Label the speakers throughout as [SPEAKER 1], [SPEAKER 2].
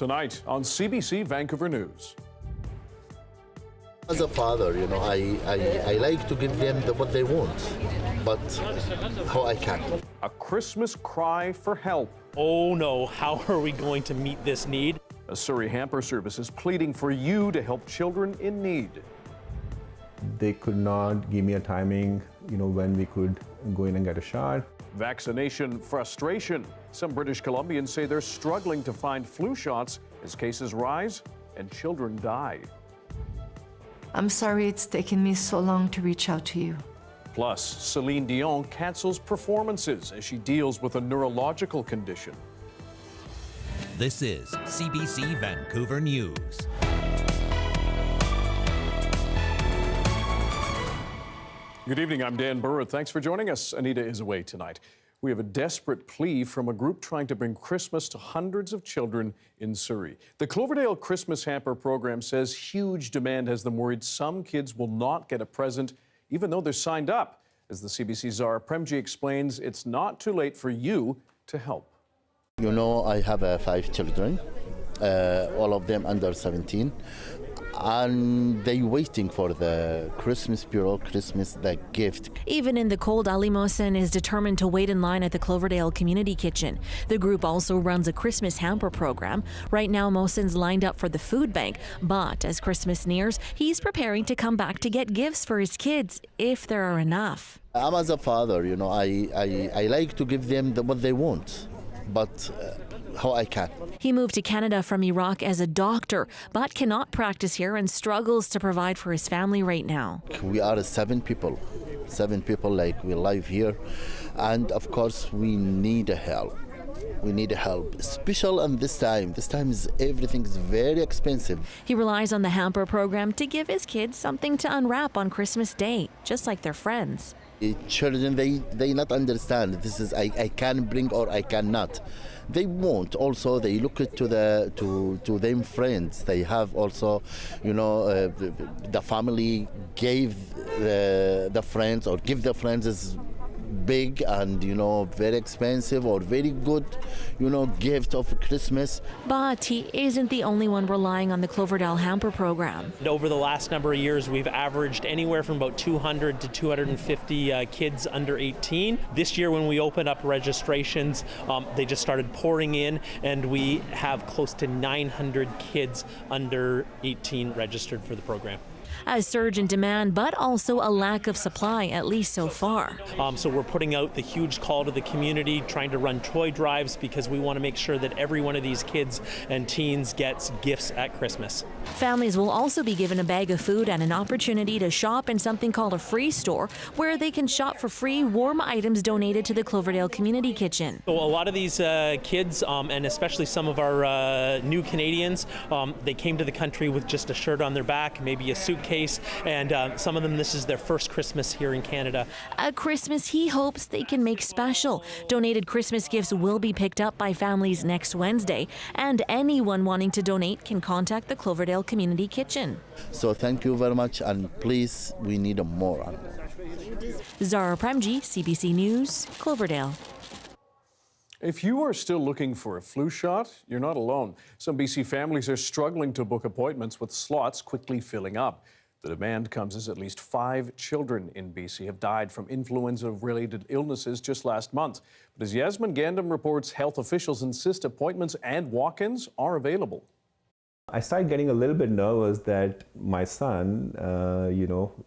[SPEAKER 1] Tonight on CBC Vancouver News.
[SPEAKER 2] As a father, I like to give them what they want, but how I can.
[SPEAKER 1] A Christmas cry for help.
[SPEAKER 3] Oh no, how are we going to meet this need?
[SPEAKER 1] A Surrey hamper service is pleading for you to help children in need.
[SPEAKER 4] They could not give me a timing, when we could go in and get a shot.
[SPEAKER 1] Vaccination frustration. Some British Columbians say they're struggling to find flu shots as cases rise and children die.
[SPEAKER 5] I'm sorry it's taken me so long to reach out to you.
[SPEAKER 1] Plus, Celine Dion cancels performances as she deals with a neurological condition.
[SPEAKER 6] This is CBC Vancouver News.
[SPEAKER 1] Good evening, I'm Dan Burritt. Thanks for joining us. Anita is away tonight. We have a desperate plea from a group trying to bring Christmas to hundreds of children in Surrey. The Cloverdale Christmas Hamper program says huge demand has them worried some kids will not get a present even though they're signed up. As the CBC Zara Premji explains, it's not too late for you to help.
[SPEAKER 2] I have 5 children, all of them under 17. And they waiting for the Christmas Bureau, the gift.
[SPEAKER 7] Even in the cold, Ali Mohsen is determined to wait in line at the Cloverdale Community Kitchen. The group also runs a Christmas hamper program. Right now, Mohsen's lined up for the food bank, but as Christmas nears, he's preparing to come back to get gifts for his kids, if there are enough.
[SPEAKER 2] I'm as a father, I like to give them what they want, but how I can.
[SPEAKER 7] He moved to Canada from Iraq as a doctor, but cannot practice here and struggles to provide for his family right now.
[SPEAKER 2] We are 7 people, we live here, and of course we need help. We need help, especially on this time. This time everything is very expensive.
[SPEAKER 7] He relies on the hamper program to give his kids something to unwrap on Christmas Day, just like their friends.
[SPEAKER 2] Children, they not understand. This is I can bring or I cannot. They won't. Also, they look to them friends. They have also, the family gave the friends or give the friends is big and very expensive or very good gift of Christmas.
[SPEAKER 7] But he isn't the only one relying on the Cloverdale hamper program.
[SPEAKER 3] Over the last number of years, we've averaged anywhere from about 200 to 250 kids under 18. This year when we opened up registrations, they just started pouring in, and we have close to 900 kids under 18 registered for the program.
[SPEAKER 7] A surge in demand, but also a lack of supply, at least so far.
[SPEAKER 3] So we're putting out the huge call to the community, trying to run toy drives because we want to make sure that every one of these kids and teens gets gifts at Christmas.
[SPEAKER 7] Families will also be given a bag of food and an opportunity to shop in something called a free store, where they can shop for free warm items donated to the Cloverdale Community Kitchen.
[SPEAKER 3] So a lot of these kids, and especially some of our new Canadians, they came to the country with just a shirt on their back, maybe a suitcase, and some of them, this is their first Christmas here in Canada.
[SPEAKER 7] A Christmas he hopes they can make special. Donated Christmas gifts will be picked up by families next Wednesday, and anyone wanting to donate can contact the Cloverdale Community Kitchen.
[SPEAKER 2] So thank you very much, and please, we need more.
[SPEAKER 7] Zara Premji, CBC News, Cloverdale.
[SPEAKER 1] If you are still looking for a flu shot, you're not alone. Some BC families are struggling to book appointments with slots quickly filling up. The demand comes as at least 5 children in BC have died from influenza-related illnesses just last month. But as Yasmin Gandam reports, health officials insist appointments and walk-ins are available.
[SPEAKER 4] I started getting a little bit nervous that my son,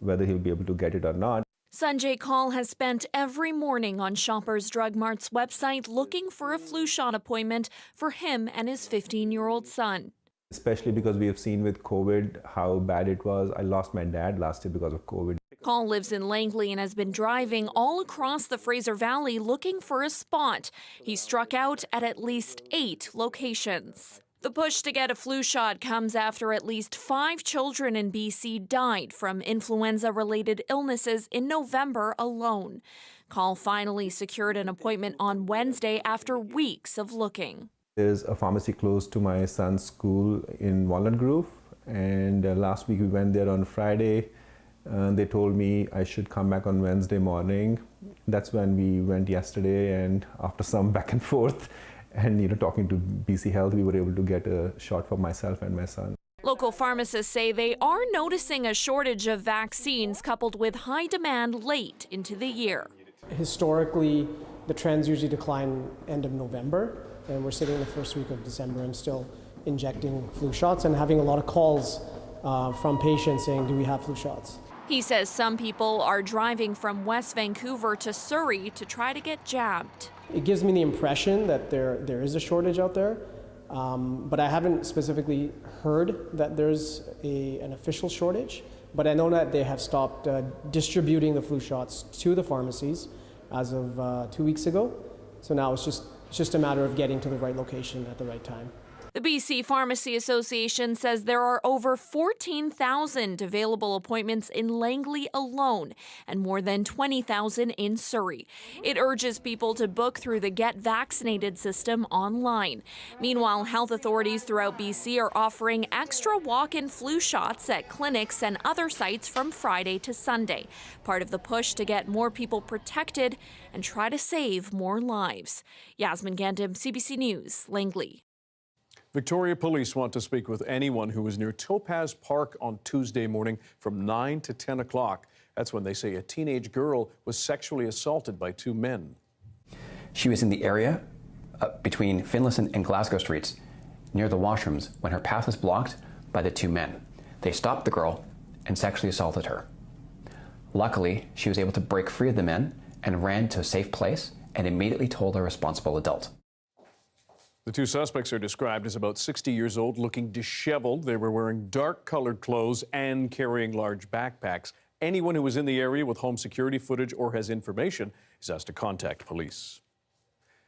[SPEAKER 4] whether he'll be able to get it or not.
[SPEAKER 8] Sanjay Kaul has spent every morning on Shoppers Drug Mart's website looking for a flu shot appointment for him and his 15-year-old son.
[SPEAKER 4] Especially because we have seen with COVID how bad it was. I lost my dad last year because of COVID.
[SPEAKER 8] Kaul lives in Langley and has been driving all across the Fraser Valley looking for a spot. He struck out at least 8 locations. The push to get a flu shot comes after at least 5 children in BC died from influenza-related illnesses in November alone. Kaul finally secured an appointment on Wednesday after weeks of looking.
[SPEAKER 4] There's a pharmacy close to my son's school in Walnut Grove, and last week we went there on Friday. They told me I should come back on Wednesday morning. That's when we went yesterday, and after some back and forth, And talking to BC Health, we were able to get a shot for myself and my son.
[SPEAKER 8] Local pharmacists say they are noticing a shortage of vaccines coupled with high demand late into the year.
[SPEAKER 9] Historically, the trends usually decline end of November, and we're sitting in the first week of December. I'm still injecting flu shots and having a lot of calls from patients saying, do we have flu shots?
[SPEAKER 8] He says some people are driving from West Vancouver to Surrey to try to get jabbed.
[SPEAKER 9] It gives me the impression that there is a shortage out there, but I haven't specifically heard that there's an official shortage. But I know that they have stopped distributing the flu shots to the pharmacies as of 2 weeks ago. So now it's just a matter of getting to the right location at the right time.
[SPEAKER 8] The BC Pharmacy Association says there are over 14,000 available appointments in Langley alone and more than 20,000 in Surrey. It urges people to book through the Get Vaccinated system online. Meanwhile, health authorities throughout BC are offering extra walk-in flu shots at clinics and other sites from Friday to Sunday, part of the push to get more people protected and try to save more lives. Yasmin Gandham, CBC News, Langley.
[SPEAKER 1] Victoria Police want to speak with anyone who was near Topaz Park on Tuesday morning from 9 to 10 o'clock. That's when they say a teenage girl was sexually assaulted by two men.
[SPEAKER 10] She was in the area between Finlayson and Glasgow Streets near the washrooms when her path was blocked by the two men. They stopped the girl and sexually assaulted her. Luckily, she was able to break free of the men and ran to a safe place and immediately told a responsible adult.
[SPEAKER 1] The two suspects are described as about 60 years old, looking disheveled. They were wearing dark-colored clothes and carrying large backpacks. Anyone who was in the area with home security footage or has information is asked to contact police.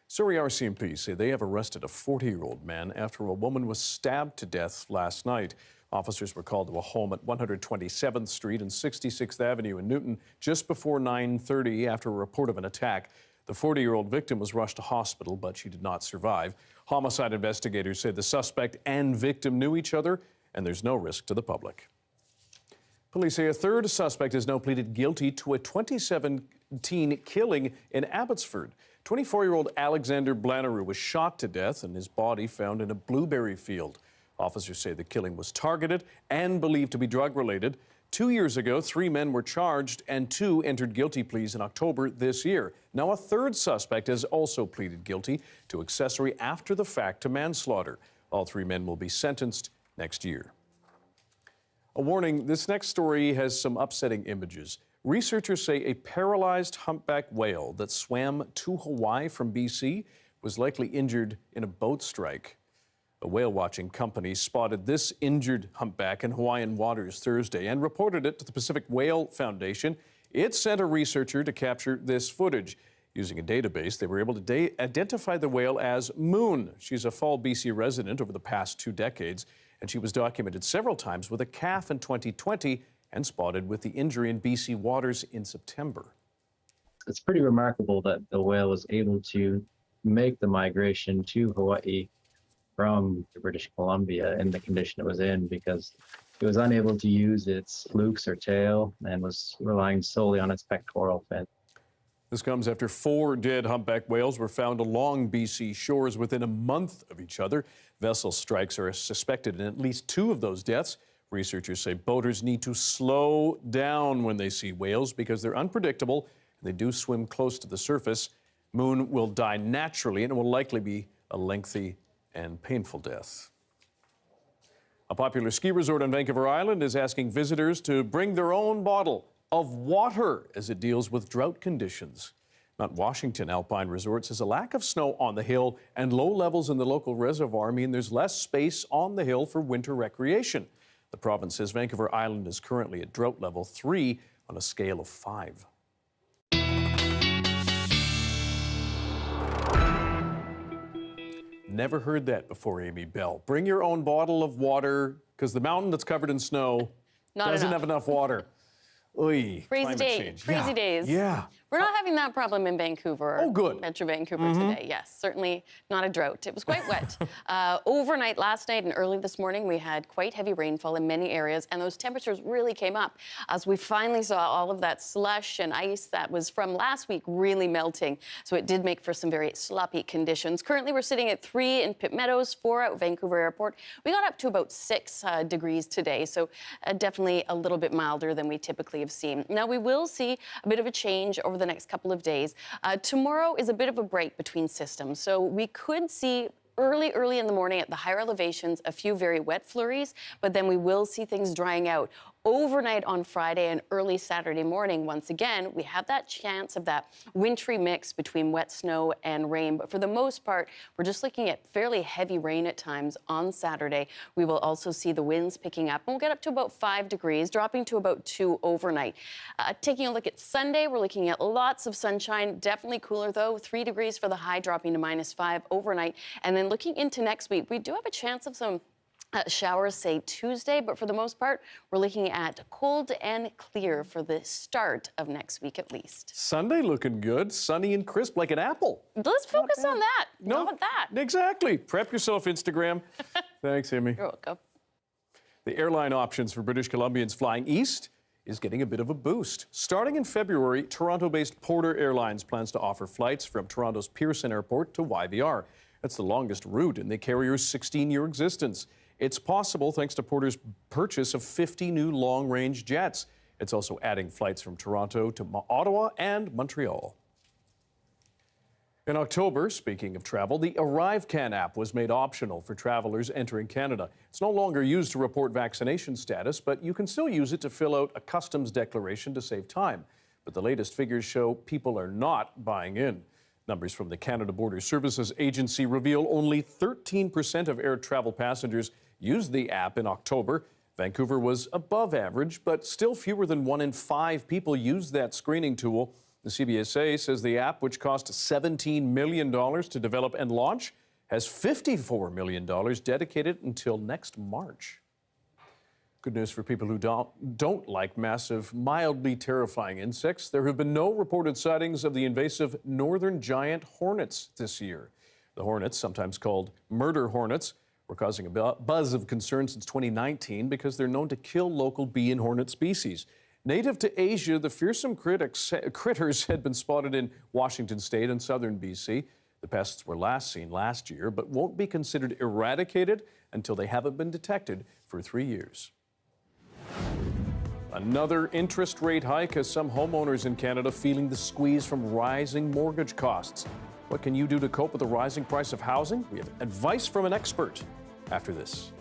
[SPEAKER 1] Surrey RCMP say they have arrested a 40-year-old man after a woman was stabbed to death last night. Officers were called to a home at 127th Street and 66th Avenue in Newton just before 9:30 after a report of an attack. The 40-year-old victim was rushed to hospital, but she did not survive. Homicide investigators say the suspect and victim knew each other, and there's no risk to the public. Police say a third suspect has now pleaded guilty to a 2017 killing in Abbotsford. 24-year-old Alexander Blanneru was shot to death and his body found in a blueberry field. Officers say the killing was targeted and believed to be drug-related. 2 years ago, 3 men were charged and 2 entered guilty pleas in October this year. Now a third suspect has also pleaded guilty to accessory after the fact to manslaughter. All 3 men will be sentenced next year. A warning, this next story has some upsetting images. Researchers say a paralyzed humpback whale that swam to Hawaii from BC was likely injured in a boat strike. A whale-watching company spotted this injured humpback in Hawaiian waters Thursday and reported it to the Pacific Whale Foundation. It sent a researcher to capture this footage. Using a database, they were able to identify the whale as Moon. She's a Fall, BC resident over the past 2 decades, and she was documented several times with a calf in 2020 and spotted with the injury in BC waters in September.
[SPEAKER 11] It's pretty remarkable that the whale was able to make the migration to Hawaii from British Columbia in the condition it was in, because it was unable to use its flukes or tail and was relying solely on its pectoral fin.
[SPEAKER 1] This comes after 4 dead humpback whales were found along BC shores within a month of each other. Vessel strikes are suspected in at least 2 of those deaths. Researchers say boaters need to slow down when they see whales because they're unpredictable and they do swim close to the surface. Moon will die naturally and it will likely be a lengthy and painful death. A popular ski resort on Vancouver Island is asking visitors to bring their own bottle of water as it deals with drought conditions. Mount Washington Alpine Resort says a lack of snow on the hill and low levels in the local reservoir mean there's less space on the hill for winter recreation. The province says Vancouver Island is currently at drought level 3 on a scale of 5. Never heard that before, Amy Bell. Bring your own bottle of water, because the mountain that's covered in snow doesn't have enough water. Oy,
[SPEAKER 12] Crazy days.
[SPEAKER 1] Yeah.
[SPEAKER 12] We're not having that problem in Vancouver.
[SPEAKER 1] Oh, good.
[SPEAKER 12] Metro Vancouver today. Yes, certainly not a drought. It was quite wet. Overnight last night and early this morning, we had quite heavy rainfall in many areas, and those temperatures really came up as we finally saw all of that slush and ice that was from last week really melting. So it did make for some very sloppy conditions. Currently, we're sitting at 3 in Pitt Meadows, 4 at Vancouver Airport. We got up to about 6 degrees today, so definitely a little bit milder than we typically have seen. Now, we will see a bit of a change over the next couple of days. Tomorrow is a bit of a break between systems, so we could see early in the morning at the higher elevations a few very wet flurries, but then we will see things drying out. Overnight on Friday and early Saturday morning, once again, we have that chance of that wintry mix between wet snow and rain. But for the most part, we're just looking at fairly heavy rain at times on Saturday. We will also see the winds picking up, and we'll get up to about 5 degrees, dropping to about 2 overnight. Taking a look at Sunday, we're looking at lots of sunshine, definitely cooler though, 3 degrees for the high, dropping to -5 overnight. And then looking into next week, we do have a chance of some showers, say Tuesday, but for the most part, we're looking at cold and clear for the start of next week at least.
[SPEAKER 1] Sunday looking good, sunny and crisp like an apple.
[SPEAKER 12] Let's focus on that.
[SPEAKER 1] No,
[SPEAKER 12] not that.
[SPEAKER 1] Exactly. Prep yourself, Instagram. Thanks, Amy.
[SPEAKER 12] You're welcome.
[SPEAKER 1] The airline options for British Columbians flying east is getting a bit of a boost. Starting in February, Toronto-based Porter Airlines plans to offer flights from Toronto's Pearson Airport to YVR. That's the longest route in the carrier's 16-year existence. It's possible thanks to Porter's purchase of 50 new long-range jets. It's also adding flights from Toronto to Ottawa and Montreal. In October, speaking of travel, the ArriveCan app was made optional for travelers entering Canada. It's no longer used to report vaccination status, but you can still use it to fill out a customs declaration to save time. But the latest figures show people are not buying in. Numbers from the Canada Border Services Agency reveal only 13% of air travel passengers used the app in October. Vancouver was above average, but still fewer than 1 in 5 people used that screening tool. The CBSA says the app, which cost $17 million to develop and launch, has $54 million dedicated until next March. Good news for people who don't like massive, mildly terrifying insects. There have been no reported sightings of the invasive northern giant hornets this year. The hornets, sometimes called murder hornets, were causing a buzz of concern since 2019 because they're known to kill local bee and hornet species. Native to Asia, the fearsome critters had been spotted in Washington State and southern BC. The pests were last seen last year, but won't be considered eradicated until they haven't been detected for 3 years. Another interest rate hike has some homeowners in Canada feeling the squeeze from rising mortgage costs. What can you do to cope with the rising price of housing? We have advice from an expert after this.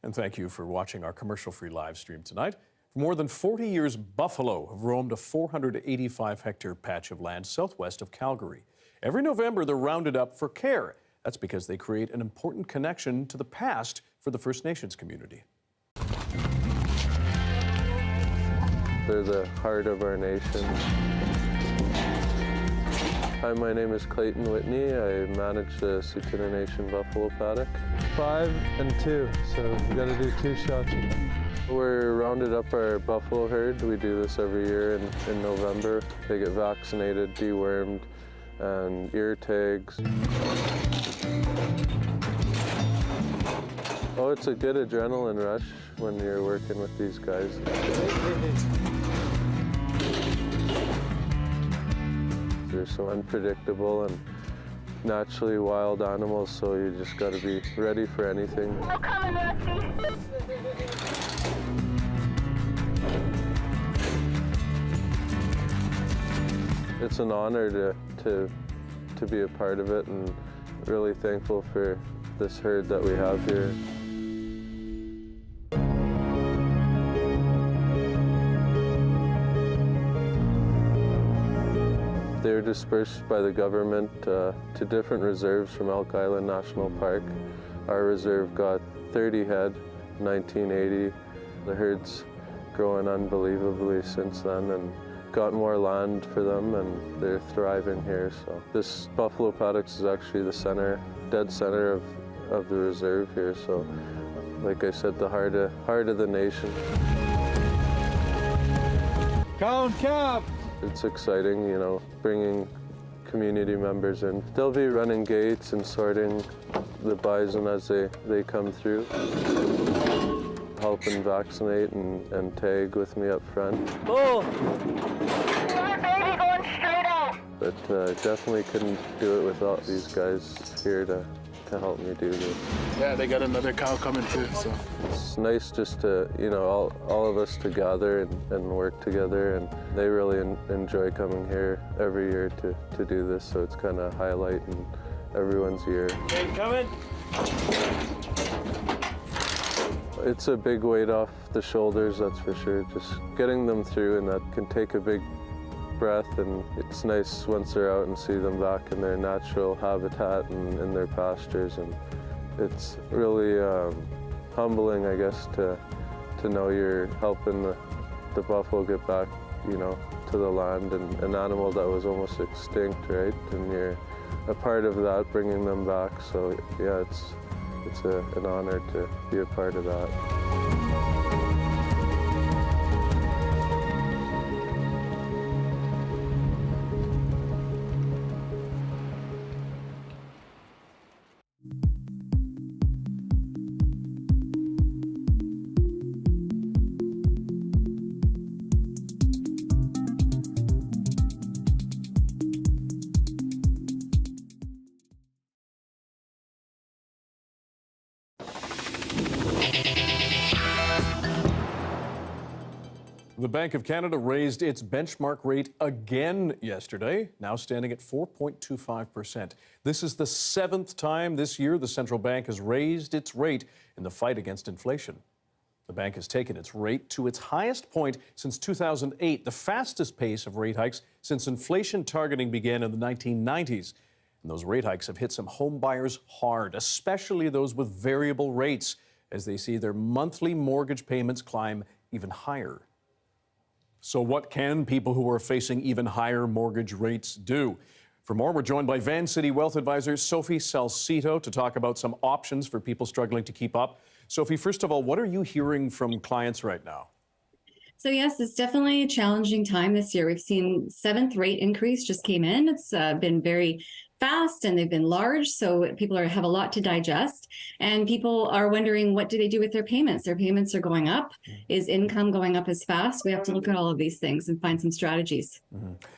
[SPEAKER 1] And thank you for watching our commercial-free live stream tonight. For more than 40 years, buffalo have roamed a 485-hectare patch of land southwest of Calgary. Every November, they're rounded up for care. That's because they create an important connection to the past for the First Nations community.
[SPEAKER 13] They're the heart of our nation. Hi, my name is Clayton Whitney. I manage the Tsuut'ina Nation buffalo paddock.
[SPEAKER 14] 5 and 2, so we got to do 2 shots.
[SPEAKER 13] We're rounded up our buffalo herd. We do this every year in November. They get vaccinated, dewormed, and ear tags. Oh, it's a good adrenaline rush when you're working with these guys. They're so unpredictable and naturally wild animals, so you just got to be ready for anything. It's an honor to be a part of it, and really thankful for this herd that we have here. They're dispersed by the government to different reserves from Elk Island National Park. Our reserve got 30 head in 1980. The herd's growing unbelievably since then and got more land for them, and they're thriving here. So this buffalo paddock is actually the dead center of the reserve here. So, like I said, the heart of the nation.
[SPEAKER 14] Count cap!
[SPEAKER 13] It's exciting, you know, bringing community members in. They'll be running gates and sorting the bison as they come through, helping vaccinate and tag with me up front.
[SPEAKER 14] Oh!
[SPEAKER 15] Baby going straight out!
[SPEAKER 13] But definitely couldn't do it without these guys here to help me do this.
[SPEAKER 16] Yeah, they got another cow coming too, so.
[SPEAKER 13] It's nice just to, you know, all of us to gather and work together, and they really enjoy coming here every year to do this, so it's kind of highlighting everyone's year.
[SPEAKER 14] Hey, coming!
[SPEAKER 13] It's a big weight off the shoulders, that's for sure. Just getting them through, and that can take a big breath, and it's nice once they're out and see them back in their natural habitat and in their pastures, and it's really humbling, I guess, to know you're helping the buffalo get back, you know, to the land, and an animal that was almost extinct, right? And you're a part of that, bringing them back. So yeah, it's an honor to be a part of that.
[SPEAKER 1] The Bank of Canada raised its benchmark rate again yesterday, now standing at 4.25%. This is the 7th time this year the central bank has raised its rate in the fight against inflation. The bank has taken its rate to its highest point since 2008, the fastest pace of rate hikes since inflation targeting began in the 1990s. And those rate hikes have hit some home buyers hard, especially those with variable rates, as they see their monthly mortgage payments climb even higher. So what can people who are facing even higher mortgage rates do? For more, we're joined by Van City Wealth Advisor Sophie Salcito to talk about some options for people struggling to keep up. Sophie, first of all, what are you hearing from clients right now?
[SPEAKER 17] So yes, it's definitely a challenging time this year. We've seen 7th rate increase just came in. It's been very fast and they've been large, so people have a lot to digest. And people are wondering, what do they do with their payments? Their payments are going up. Is income going up as fast? We have to look at all of these things and find some strategies.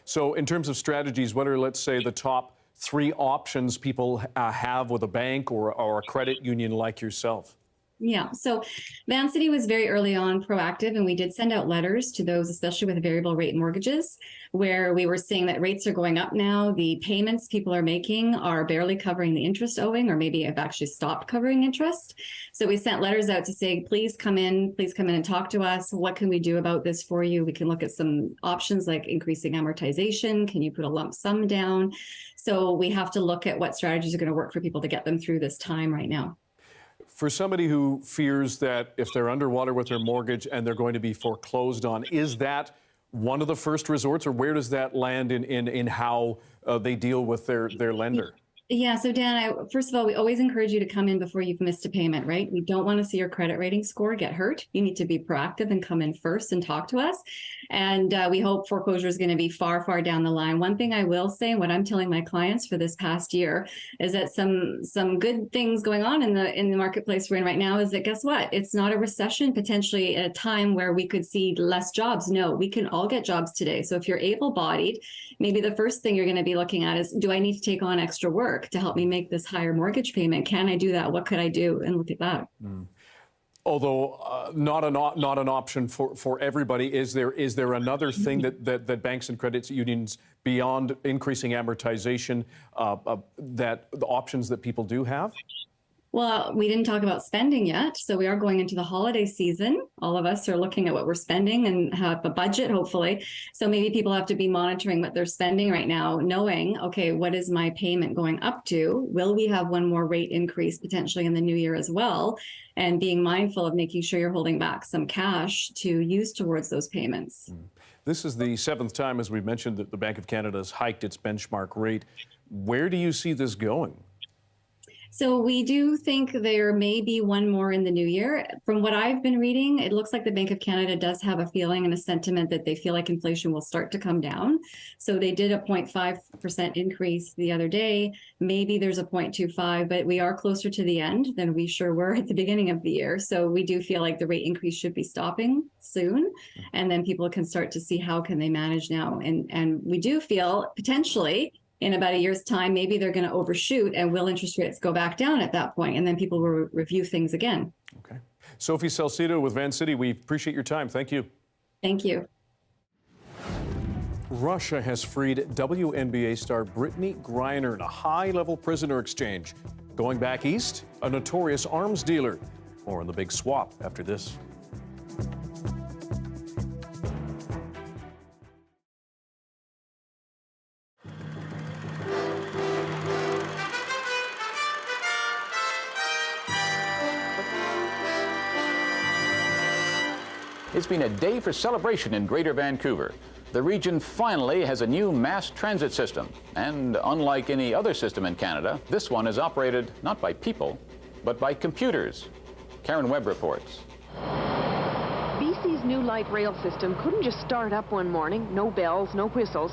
[SPEAKER 1] So in terms of strategies, what are, let's say, the top 3 options people have with a bank or a credit union like yourself?
[SPEAKER 17] Yeah, so Van City was very early on proactive, and we did send out letters to those, especially with variable rate mortgages, where we were seeing that rates are going up now. The payments people are making are barely covering the interest owing, or maybe have actually stopped covering interest. So we sent letters out to say, please come in and talk to us. What can we do about this for you? We can look at some options like increasing amortization. Can you put a lump sum down? So we have to look at what strategies are going to work for people to get them through this time right now.
[SPEAKER 1] For somebody who fears that if they're underwater with their mortgage and they're going to be foreclosed on, is that one of the first resorts, or where does that land in how they deal with their lender?
[SPEAKER 17] Yeah, so Dan, first of all, we always encourage you to come in before you've missed a payment, right? We don't want to see your credit rating score get hurt. You need to be proactive and come in first and talk to us. And we hope foreclosure is going to be far, far down the line. One thing I will say, what I'm telling my clients for this past year, is that some good things going on in the marketplace we're in right now is that, guess what? It's not a recession potentially at a time where we could see less jobs. No, we can all get jobs today. So if you're able-bodied, maybe the first thing you're going to be looking at is, do I need to take on extra work to help me make this higher mortgage payment? Can I do that? What could I do? And look at that.
[SPEAKER 1] Although not an option for everybody, is there another thing that banks and credit unions, beyond increasing amortization, that the options that people do have?
[SPEAKER 17] Well, we didn't talk about spending yet. So we are going into the holiday season. All of us are looking at what we're spending and have a budget, hopefully. So maybe people have to be monitoring what they're spending right now, knowing, okay, what is my payment going up to? Will we have one more rate increase potentially in the new year as well? And being mindful of making sure you're holding back some cash to use towards those payments.
[SPEAKER 1] This is the 7th time, as we've mentioned, that the Bank of Canada has hiked its benchmark rate. Where do you see this going?
[SPEAKER 17] So we do think there may be one more in the new year. From what I've been reading, it looks like the Bank of Canada does have a feeling and a sentiment that they feel like inflation will start to come down. So they did a 0.5% increase the other day. Maybe there's a 0.25, but we are closer to the end than we sure were at the beginning of the year. So we do feel like the rate increase should be stopping soon. And then people can start to see how can they manage now. And we do feel potentially in about a year's time, maybe they're going to overshoot and will interest rates go back down at that point, and then people will review things again.
[SPEAKER 1] Okay. Sophie Salcido with Van City, we appreciate your time. Thank you.
[SPEAKER 17] Thank you.
[SPEAKER 1] Russia has freed WNBA star Brittney Griner in a high-level prisoner exchange. Going back east, a notorious arms dealer. More on the big swap after this.
[SPEAKER 18] It's been a day for celebration in Greater Vancouver. The region finally has a new mass transit system. And unlike any other system in Canada, this one is operated not by people, but by computers. Karen Webb reports.
[SPEAKER 19] BC's new light rail system couldn't just start up one morning, no bells, no whistles.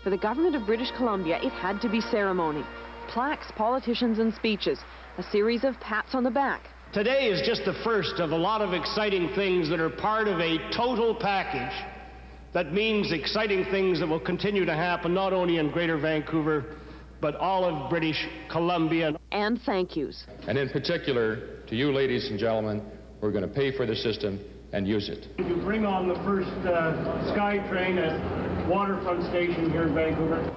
[SPEAKER 19] For the government of British Columbia, it had to be ceremony. Plaques, politicians, and speeches. A series of pats on the back.
[SPEAKER 20] Today is just the first of a lot of exciting things that are part of a total package that means exciting things that will continue to happen not only in Greater Vancouver, but all of British Columbia.
[SPEAKER 19] And thank yous.
[SPEAKER 21] And in particular, to you, ladies and gentlemen, we're going to pay for the system and use it.
[SPEAKER 20] You bring on the first SkyTrain at Waterfront Station here in Vancouver.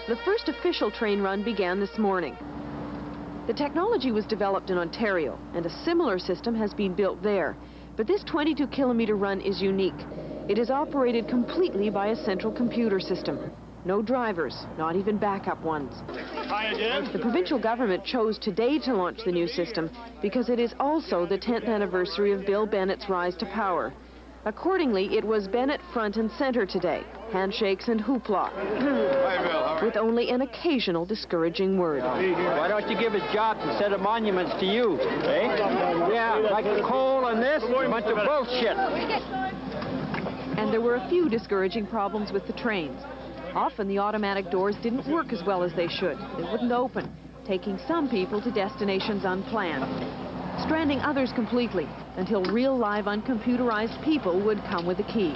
[SPEAKER 19] The first official train run began this morning. The technology was developed in Ontario, and a similar system has been built there. But this 22-kilometer run is unique. It is operated completely by a central computer system. No drivers, not even backup ones.
[SPEAKER 20] Hi again.
[SPEAKER 19] The provincial government chose today to launch the new system because it is also the 10th anniversary of Bill Bennett's rise to power. Accordingly, it was Bennett front and center today. Handshakes and hoopla.
[SPEAKER 21] Hi, Bill.
[SPEAKER 19] With only an occasional discouraging word.
[SPEAKER 22] Why don't you give us jobs instead of monuments to you, eh? Yeah, like the coal and this, a bunch of bullshit.
[SPEAKER 19] And there were a few discouraging problems with the trains. Often the automatic doors didn't work as well as they should. They wouldn't open, taking some people to destinations unplanned, stranding others completely until real live uncomputerized people would come with a key.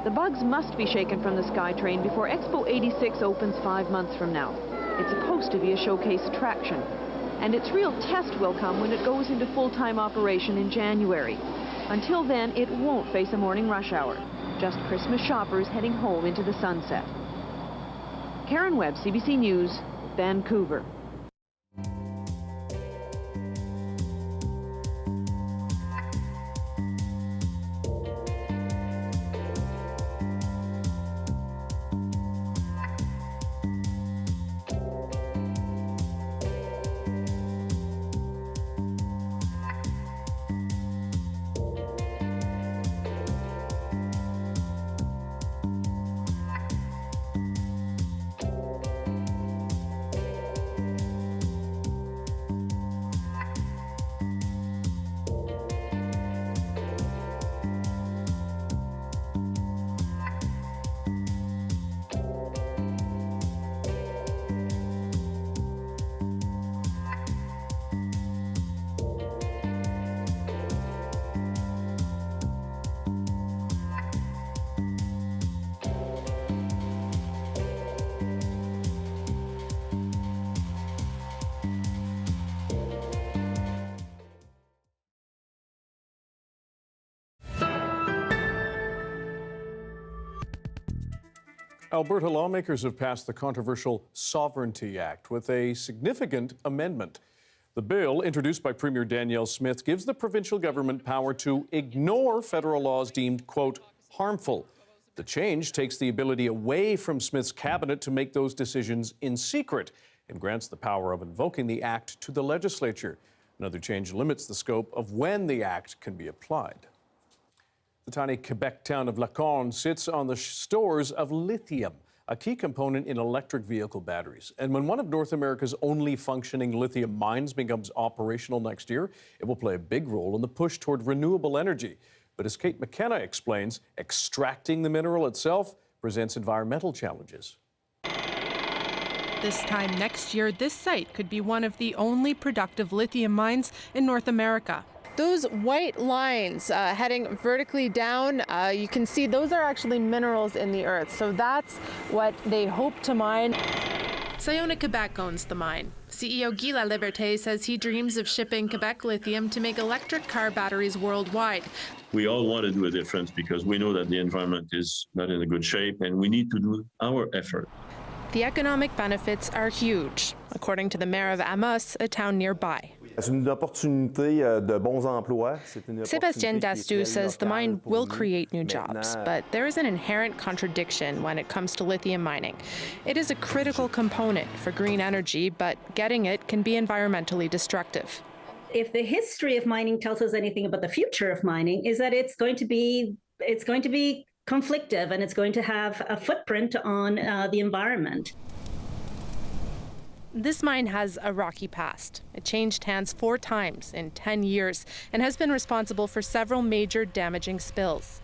[SPEAKER 19] The bugs must be shaken from the SkyTrain before Expo 86 opens 5 months from now. It's supposed to be a showcase attraction, and its real test will come when it goes into full-time operation in January. Until then, it won't face a morning rush hour, just Christmas shoppers heading home into the sunset. Karen Webb, CBC News, Vancouver.
[SPEAKER 1] Alberta lawmakers have passed the controversial Sovereignty Act with a significant amendment. The bill, introduced by Premier Danielle Smith, gives the provincial government power to ignore federal laws deemed, quote, harmful. The change takes the ability away from Smith's cabinet to make those decisions in secret and grants the power of invoking the act to the legislature. Another change limits the scope of when the act can be applied. The tiny Quebec town of Lacon sits on the shores of Lithium, a key component in electric vehicle batteries. And when one of North America's only functioning lithium mines becomes operational next year, it will play a big role in the push toward renewable energy. But as Kate McKenna explains, extracting the mineral itself presents environmental challenges.
[SPEAKER 5] This time next year, this site could be one of the only productive lithium mines in North America.
[SPEAKER 6] Those white lines heading vertically down, you can see those are actually minerals in the earth. So that's what they hope to mine.
[SPEAKER 5] Sayona Quebec owns the mine. CEO Guy Laliberté says he dreams of shipping Quebec lithium to make electric car batteries worldwide.
[SPEAKER 23] We all want to do a difference because we know that the environment is not in a good shape and we need to do our effort.
[SPEAKER 5] The economic benefits are huge, according to the mayor of Amos, a town nearby.
[SPEAKER 6] Sébastien Dastou says the mine will create new jobs, but there is an inherent contradiction when it comes to lithium mining. It is a critical component for green energy, but getting it can be environmentally destructive.
[SPEAKER 24] If the history of mining tells us anything about the future of mining, is that it's going to be conflictive and it's going to have a footprint on the environment.
[SPEAKER 5] This mine has a rocky past. It changed hands 4 times in 10 years and has been responsible for several major damaging spills.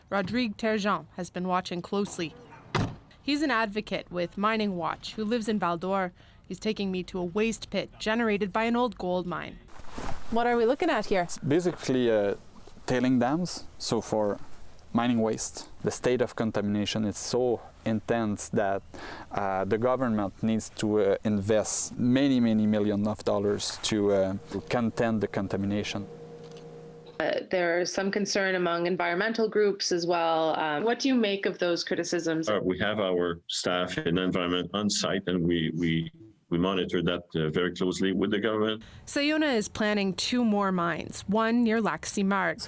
[SPEAKER 5] Rodrigue Terjean has been watching closely. He's an advocate with Mining Watch who lives in Val d'Or. He's taking me to a waste pit generated by an old gold mine. What are we looking at here?
[SPEAKER 25] It's basically tailing dams, so for mining waste. The state of contamination is so intense that the government needs to invest many millions of dollars to contain the contamination.
[SPEAKER 6] There's some concern among environmental groups as well. What do you make of those criticisms?
[SPEAKER 23] We have our staff in the environment on site and we monitor that very closely with the government.
[SPEAKER 5] Sayona is planning 2 more mines, one near Lac Simard.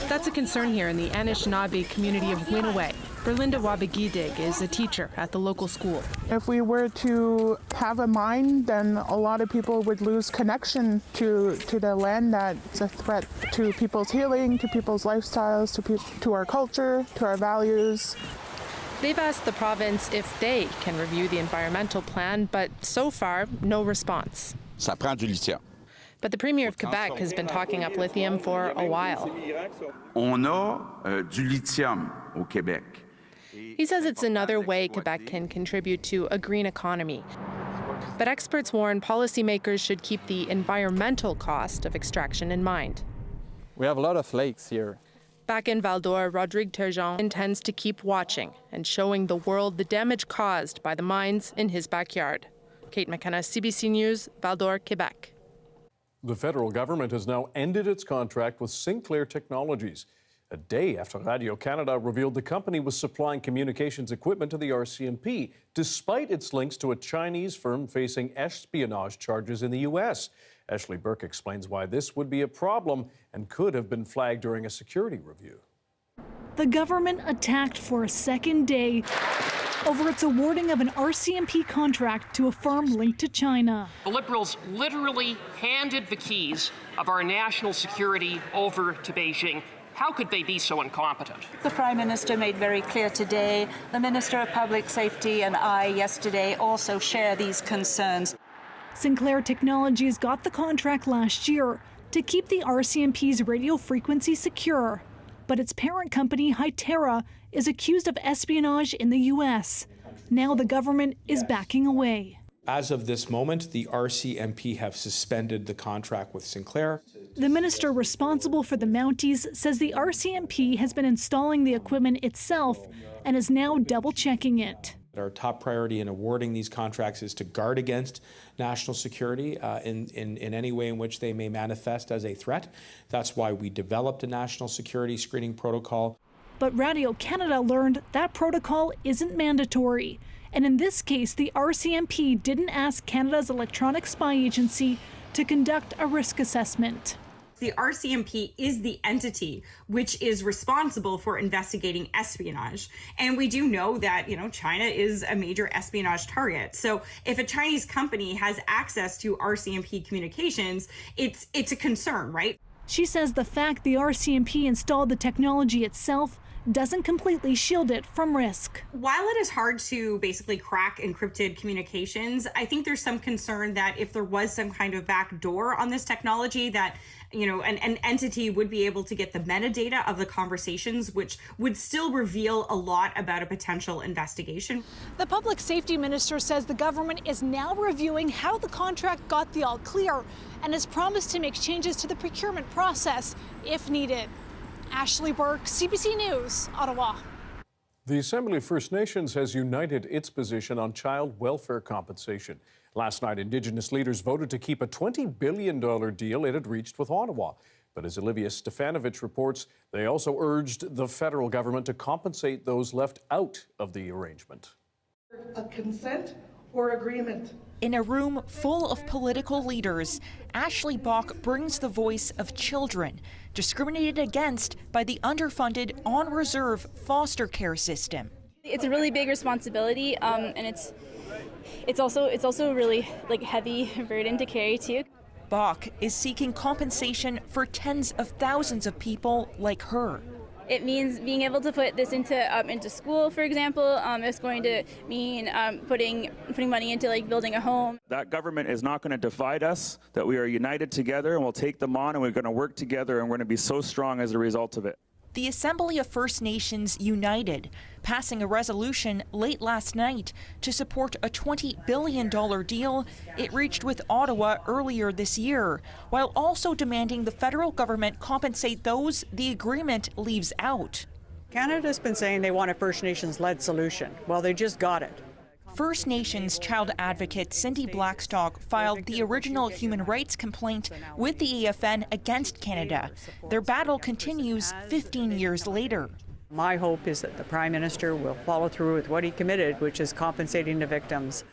[SPEAKER 5] That's a concern here in the Anishinaabe community of Winnipeg. Berlinda Wabagidig is a teacher at the local school.
[SPEAKER 26] If we were to have a mine, then a lot of people would lose connection to the land. That's a threat to people's healing, to people's lifestyles, to our culture, to our values.
[SPEAKER 5] They've asked the province if they can review the environmental plan, but so far, no response.
[SPEAKER 27] Ça prend du lithium.
[SPEAKER 5] But the Premier of Quebec has been talking up lithium for a while.
[SPEAKER 27] On a du lithium au Québec.
[SPEAKER 5] He says it's another way Quebec can contribute to a green economy. But experts warn policymakers should keep the environmental cost of extraction in mind.
[SPEAKER 25] We have a lot of lakes here.
[SPEAKER 5] Back in Val d'Or, Rodrigue Terjean intends to keep watching and showing the world the damage caused by the mines in his backyard. Kate McKenna, CBC News, Val d'Or, Quebec.
[SPEAKER 1] The federal government has now ended its contract with Sinclair Technologies, a day after Radio-Canada revealed the company was supplying communications equipment to the RCMP, despite its links to a Chinese firm facing espionage charges in the U.S. Ashley Burke explains why this would be a problem and could have been flagged during a security review.
[SPEAKER 28] The government attacked for a second day over its awarding of an RCMP contract to a firm linked to China.
[SPEAKER 29] The Liberals literally handed the keys of our national security over to Beijing. How could they be so incompetent?
[SPEAKER 30] The Prime Minister made very clear today, the Minister of Public Safety and I yesterday also share these concerns.
[SPEAKER 28] Sinclair Technologies got the contract last year to keep the RCMP's radio frequency secure. But its parent company, Hytera, is accused of espionage in the U.S. Now the government is backing away.
[SPEAKER 31] As of this moment, the RCMP have suspended the contract with Sinclair.
[SPEAKER 28] The minister responsible for the Mounties says the RCMP has been installing the equipment itself and is now double-checking it.
[SPEAKER 31] Our top priority in awarding these contracts is to guard against national security in any way in which they may manifest as a threat. That's why we developed a national security screening protocol.
[SPEAKER 28] But Radio-Canada learned that protocol isn't mandatory. And in this case, the RCMP didn't ask Canada's Electronic Spy Agency to conduct a risk assessment.
[SPEAKER 32] The RCMP is the entity which is responsible for investigating espionage. And we do know that, China is a major espionage target. So if a Chinese company has access to RCMP communications, it's a concern, right?
[SPEAKER 28] She says the fact the RCMP installed the technology itself doesn't completely shield it from risk.
[SPEAKER 32] While it is hard to basically crack encrypted communications, I think there's some concern that if there was some kind of back door on this technology, that an entity would be able to get the metadata of the conversations, which would still reveal a lot about a potential investigation.
[SPEAKER 28] The public safety minister says the government is now reviewing how the contract got the all clear and has promised to make changes to the procurement process if needed. Ashley Burke, CBC News, Ottawa.
[SPEAKER 1] The Assembly of First Nations has united its position on child welfare compensation. Last night, Indigenous leaders voted to keep a $20 billion deal it had reached with Ottawa. But as Olivia Stefanovich reports, they also urged the federal government to compensate those left out of the arrangement.
[SPEAKER 2] A consent or agreement.
[SPEAKER 3] In a room full of political leaders, Ashley Bach brings the voice of children discriminated against by the underfunded on-reserve foster care system.
[SPEAKER 4] It's a really big responsibility, and it's also a really heavy burden to carry too.
[SPEAKER 3] Bach is seeking compensation for tens of thousands of people like her.
[SPEAKER 4] It means being able to put this into school, for example. It's going to mean putting money into building a home.
[SPEAKER 7] That government is not going to divide us, that we are united together and we'll take them on and we're going to work together and we're going to be so strong as a result of it.
[SPEAKER 3] The Assembly of First Nations united, passing a resolution late last night to support a $20 billion deal it reached with Ottawa earlier this year, while also demanding the federal government compensate those the agreement leaves out.
[SPEAKER 8] Canada's been saying they want a First Nations-led solution. Well, they just got it.
[SPEAKER 3] First Nations child advocate Cindy Blackstock filed the original human rights complaint with the AFN against Canada. Their battle continues 15 years later.
[SPEAKER 8] My hope is that the Prime Minister will follow through with what he committed, which is compensating the victims.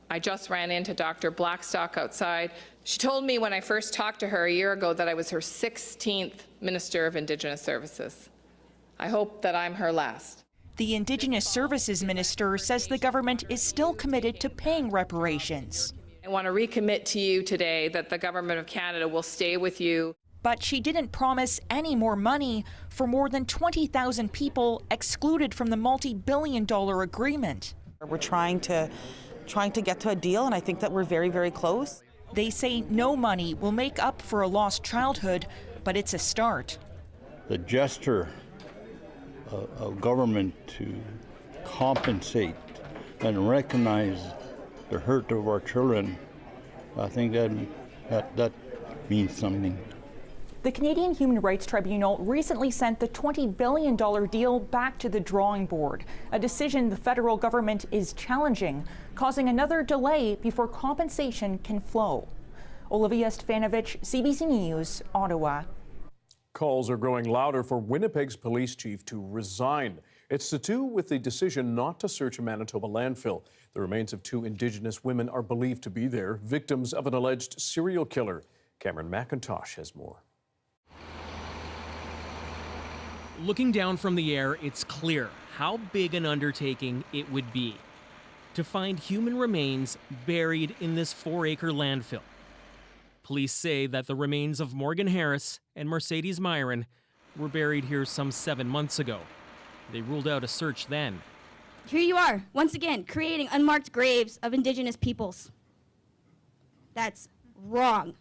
[SPEAKER 9] I just ran into Dr. Blackstock outside. She told me when I first talked to her a year ago that I was her 16th Minister of Indigenous Services. I hope that I'm her last.
[SPEAKER 3] The Indigenous Services Minister says the government is still committed to paying reparations.
[SPEAKER 9] I want to recommit to you today that the Government of Canada will stay with you.
[SPEAKER 3] But she didn't promise any more money for more than 20,000 people excluded from the multi-billion-dollar agreement.
[SPEAKER 10] We're trying to get to a deal, and I think that we're very, very close.
[SPEAKER 3] They say no money will make up for a lost childhood, but it's a start.
[SPEAKER 11] The gesture of government to compensate and recognize the hurt of our children, I think that means something.
[SPEAKER 3] The Canadian Human Rights Tribunal recently sent the $20 billion deal back to the drawing board, a decision the federal government is challenging, causing another delay before compensation can flow. Olivia Stefanovich, CBC News, Ottawa.
[SPEAKER 1] Calls are growing louder for Winnipeg's police chief to resign. It's to do with the decision not to search a Manitoba landfill. The remains of 2 Indigenous women are believed to be there, victims of an alleged serial killer. Cameron McIntosh has more.
[SPEAKER 12] Looking down from the air, it's clear how big an undertaking it would be to find human remains buried in this 4-acre landfill. Police say that the remains of Morgan Harris and Mercedes Myron were buried here some 7 months ago. They ruled out a search then.
[SPEAKER 14] Here you are, once again, creating unmarked graves of Indigenous peoples. That's wrong,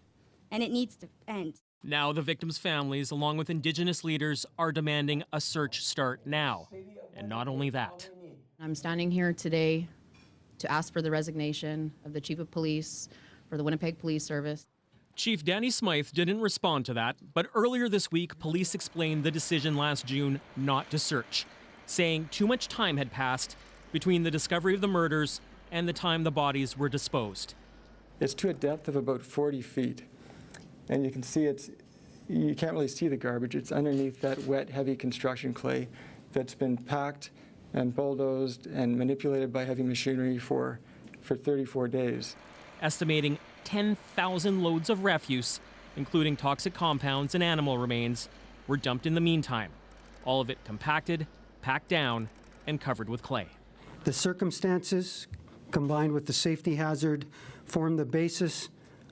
[SPEAKER 14] and it needs to end.
[SPEAKER 12] Now the victims' families, along with Indigenous leaders, are demanding a search start now. And not only that.
[SPEAKER 15] I'm standing here today to ask for the resignation of the Chief of Police for the Winnipeg Police Service.
[SPEAKER 12] Chief Danny Smythe didn't respond to that, but earlier this week, police explained the decision last June not to search, saying too much time had passed between the discovery of the murders and the time the bodies were disposed.
[SPEAKER 16] It's to a depth of about 40 feet, and you can see you can't really see the garbage. It's underneath that wet, heavy construction clay that's been packed and bulldozed and manipulated by heavy machinery for 34 days.
[SPEAKER 12] Estimating 10,000 loads of refuse, including toxic compounds and animal remains, were dumped in the meantime. All of it compacted, packed down, and covered with clay.
[SPEAKER 33] The circumstances, combined with the safety hazard, form the basis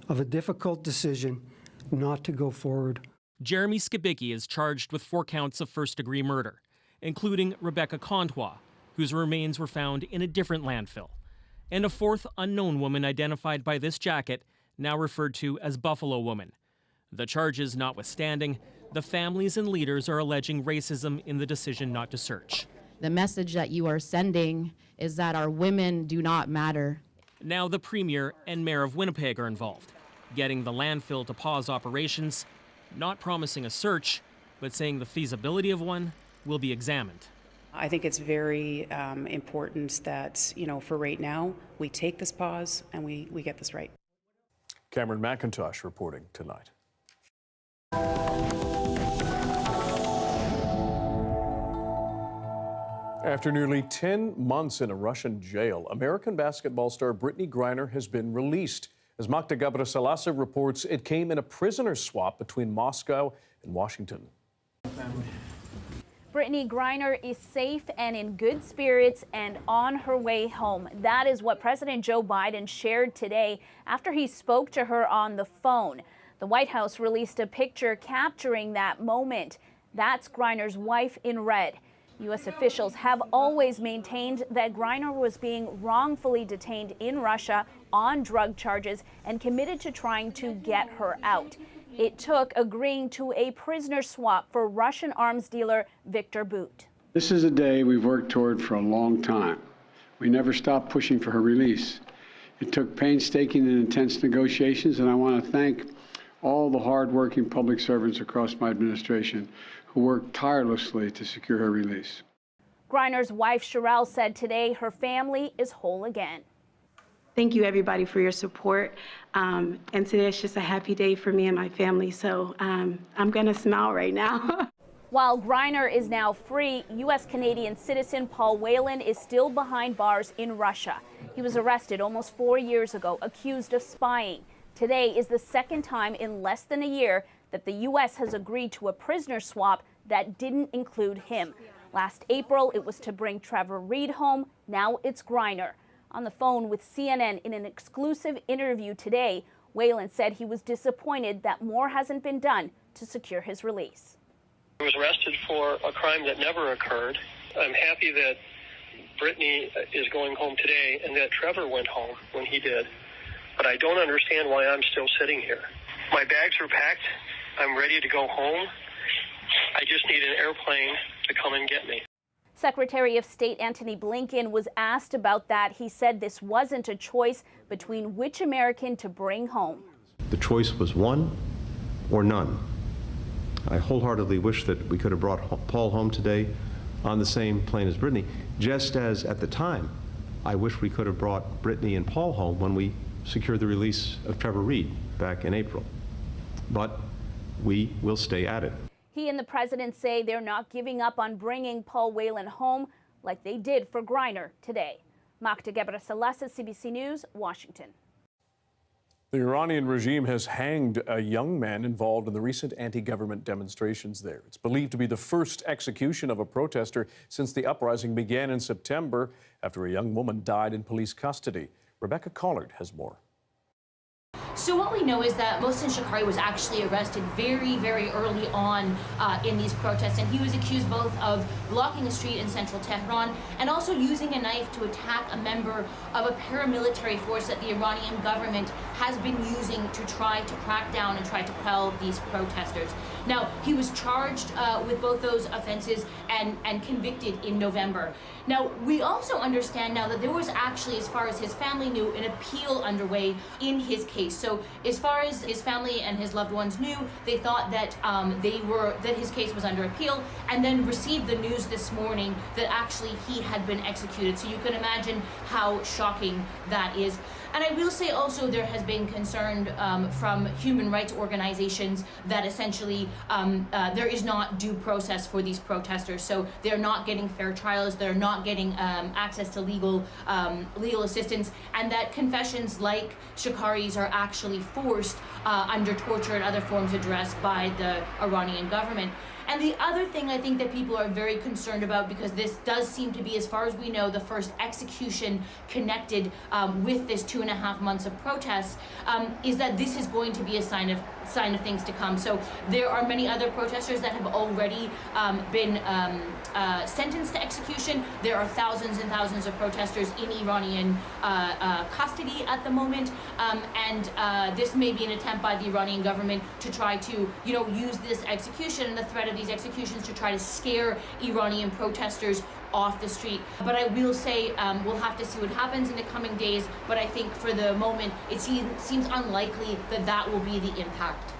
[SPEAKER 33] of a difficult decision not to go forward.
[SPEAKER 12] Jeremy Skibicki is charged with 4 counts of first-degree murder. including Rebecca Contois, whose remains were found in a different landfill, and a fourth unknown woman identified by this jacket, now referred to as Buffalo Woman. The charges notwithstanding, the families and leaders are alleging racism in the decision not to search.
[SPEAKER 15] The message that you are sending is that our women do not matter.
[SPEAKER 12] Now the Premier and Mayor of Winnipeg are involved, getting the landfill to pause operations, not promising a search, but saying the feasibility of one will be examined.
[SPEAKER 6] I think it's very important that, for right now, we take this pause and we get this right.
[SPEAKER 1] Cameron McIntosh reporting tonight. After nearly 10 months in a Russian jail, American basketball star Brittney Griner has been released. As Magda Gabrisalasa reports, it came in a prisoner swap between Moscow and Washington.
[SPEAKER 13] Brittney Griner is safe and in good spirits and on her way home. That is what President Joe Biden shared today after he spoke to her on the phone. The White House released a picture capturing that moment. That's Griner's wife in red. U.S. officials have always maintained that Griner was being wrongfully detained in Russia on drug charges and committed to trying to get her out. It took agreeing to a prisoner swap for Russian arms dealer Viktor Bout. This is a day we've worked toward for a long time. We never stopped pushing for her release. It took painstaking and intense negotiations, and I want to thank all the hard-working public servants across my administration who worked tirelessly to secure her release. Griner's wife, Sherelle, said today her family is whole again.
[SPEAKER 17] Thank you, everybody, for your support. And today is just a happy day for me and my family, so I'm going to smile right now.
[SPEAKER 13] While Griner is now free, U.S.-Canadian citizen Paul Whelan is still behind bars in Russia. He was arrested almost 4 years ago, accused of spying. Today is the second time in less than a year that the U.S. has agreed to a prisoner swap that didn't include him. Last April, it was to bring Trevor Reed home. Now it's Griner. On the phone with CNN in an exclusive interview today, Whelan said he was disappointed that more hasn't been done to secure his release.
[SPEAKER 18] I was arrested for a crime that never occurred. I'm happy that Brittney is going home today and that Trevor went home when he did. But I don't understand why I'm still sitting here. My bags are packed. I'm ready to go home. I just need an airplane to come and get me.
[SPEAKER 13] Secretary of State Antony Blinken was asked about that. He said this wasn't a choice between which American to bring home.
[SPEAKER 19] The choice was one or none. I wholeheartedly wish that we could have brought Paul home today on the same plane as Brittney, just as at the time I wish we could have brought Brittney and Paul home when we secured the release of Trevor Reed back in April. But we will stay at it.
[SPEAKER 13] He and the president say they're not giving up on bringing Paul Whelan home like they did for Griner today. Magda Gabrisalasa, CBC News, Washington.
[SPEAKER 1] The Iranian regime has hanged a young man involved in the recent anti-government demonstrations there. It's believed to be the first execution of a protester since the uprising began in September after a young woman died in police custody. Rebecca Collard has more.
[SPEAKER 19] So what we know is that Mohsen Shakari was actually arrested very, very early on in these protests, and he was accused both of blocking a street in central Tehran and also using a knife to attack a member of a paramilitary force that the Iranian government has been using to try to crack down and try to quell these protesters. Now, he was charged with both those offenses and convicted in November. Now, we also understand now that there was actually, as far as his family knew, an appeal underway in his case. So as far as his family and his loved ones knew, they thought that that his case was under appeal, and then received the news this morning that actually he had been executed. So you can imagine how shocking that is. And I will say also there has been concern from human rights organizations that essentially there is not due process for these protesters. So they're not getting fair trials, they're not getting access to legal assistance, and that confessions like Shakari's are actually forced under torture and other forms of duress by the Iranian government. And the other thing I think that people are very concerned about, because this does seem to be, as far as we know, the first execution connected with this 2.5 months of protests, is that this is going to be a sign of things to come. So there are many other protesters that have already been sentenced to execution. There are thousands and thousands of protesters in Iranian custody at the moment, and this may be an attempt by the Iranian government to try to, use this execution and the threat of these executions to try to scare Iranian protesters off the street. But I will say we'll have to see what happens in the coming days, but I think for the moment it seems unlikely that that will be the impact.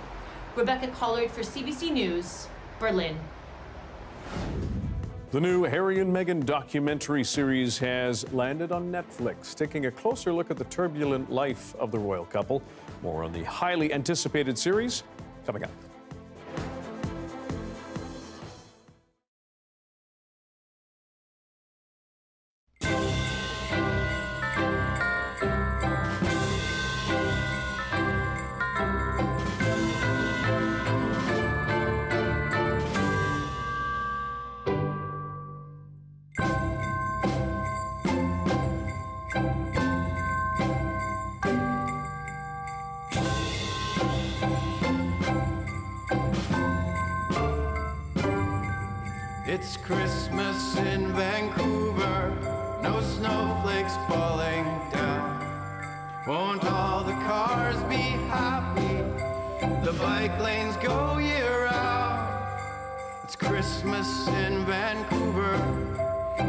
[SPEAKER 19] Rebecca Collard for CBC News, Berlin.
[SPEAKER 1] The new Harry and Meghan documentary series has landed on Netflix, taking a closer look at the turbulent life of the royal couple. More on the highly anticipated series coming up.
[SPEAKER 5] It's Christmas in Vancouver, no snowflakes falling down. Won't all the cars be happy? The bike lanes go year round. It's Christmas in Vancouver,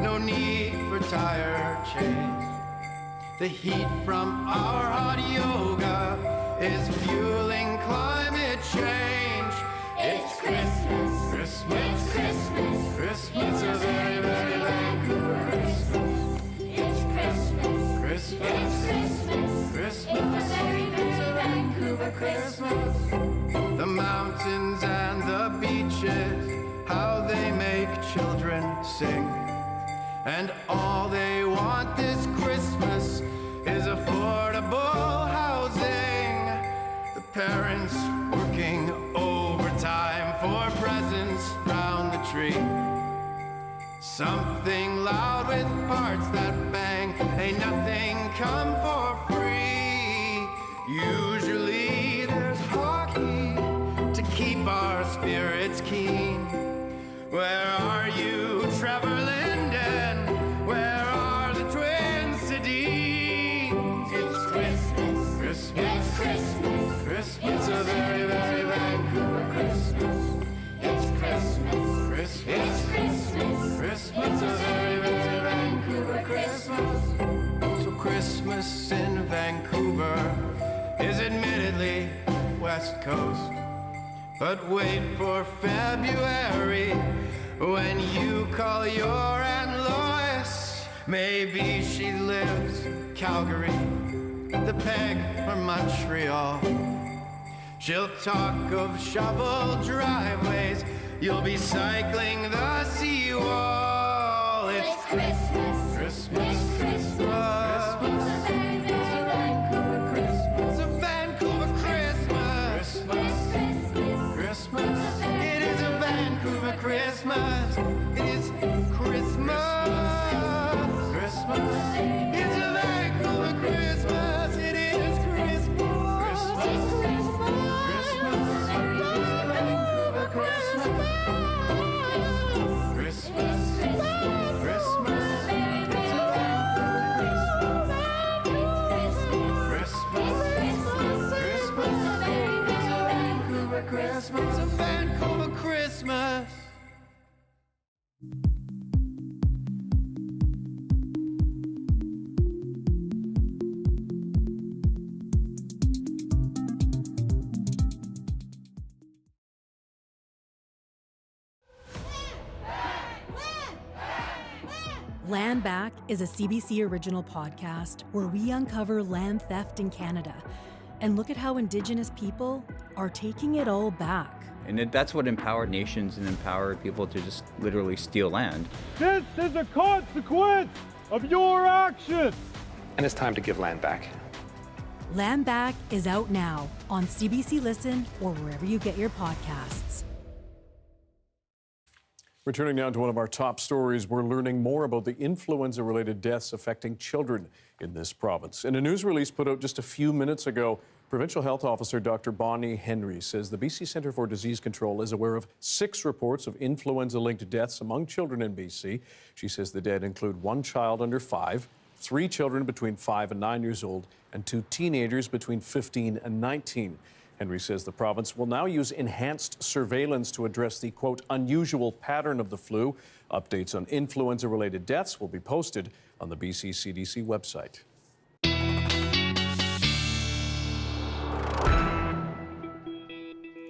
[SPEAKER 5] no need for tire chains. The heat from our hot yoga is fueling climate change. It's Christmas, Christmas, it's Christmas, Christmas, it's a very, very Vancouver Christmas. It's Christmas, Christmas, it's Christmas, Christmas, it's a very, very Vancouver Christmas. The mountains and the beaches, how they make children sing. And all they want this Christmas is affordable housing. The parents working overtime for presents round the tree. Something loud with parts that bang, ain't nothing come for free. Usually there's hockey to keep our spirits keen. Where are you, Trevor Linden? Where are the twins Sedin? It's Christmas, Christmas, it's Christmas, Christmas, it's a very, very Vancouver Christmas. It's Christmas, Christmas, it's Christmas, Christmas, it's a very, very Vancouver Christmas. So Christmas in Vancouver is admittedly West Coast. But wait for February, when you call your Aunt Lois. Maybe she lives Calgary, the Peg, or Montreal. She'll talk of shovel driveways, you'll be cycling the seawall. It's Christmas, Christmas, it's Christmas, Christmas. It's a Vancouver Christmas, Christmas, Christmas. It is a Vancouver Christmas. It is Christmas, Christmas. It's a Vancouver Christmas. It is Christmas, Christmas, Christmas. It's a Vancouver Christmas, Christmas, Christmas. It's a Vancouver Christmas, Christmas, Christmas. It's a Vancouver Christmas. It's a Vancouver Christmas.
[SPEAKER 20] Land Back is a CBC original podcast where we uncover land theft in Canada and look at how Indigenous people are taking it all back.
[SPEAKER 21] And that's what empowered nations and empowered people to just literally steal land.
[SPEAKER 22] This is a consequence of your actions.
[SPEAKER 23] And it's time to give land back.
[SPEAKER 20] Land Back is out now on CBC Listen or wherever you get your podcasts.
[SPEAKER 1] Returning now to one of our top stories, we're learning more about the influenza-related deaths affecting children in this province. In a news release put out just a few minutes ago, Provincial Health Officer Dr. Bonnie Henry says the BC Centre for Disease Control is aware of 6 reports of influenza-linked deaths among children in BC. She says the dead include 1 child under 5, 3 children between 5 and 9 years old, and 2 teenagers between 15 and 19. Henry says the province will now use enhanced surveillance to address the, quote, unusual pattern of the flu. Updates on influenza-related deaths will be posted on the BC CDC website.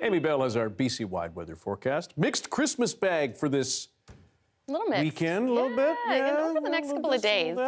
[SPEAKER 1] Amy Bell has our BC-wide weather forecast. Mixed Christmas bag for this
[SPEAKER 2] little mix.
[SPEAKER 1] Weekend, a little bit.
[SPEAKER 2] Yeah, over the next couple of days.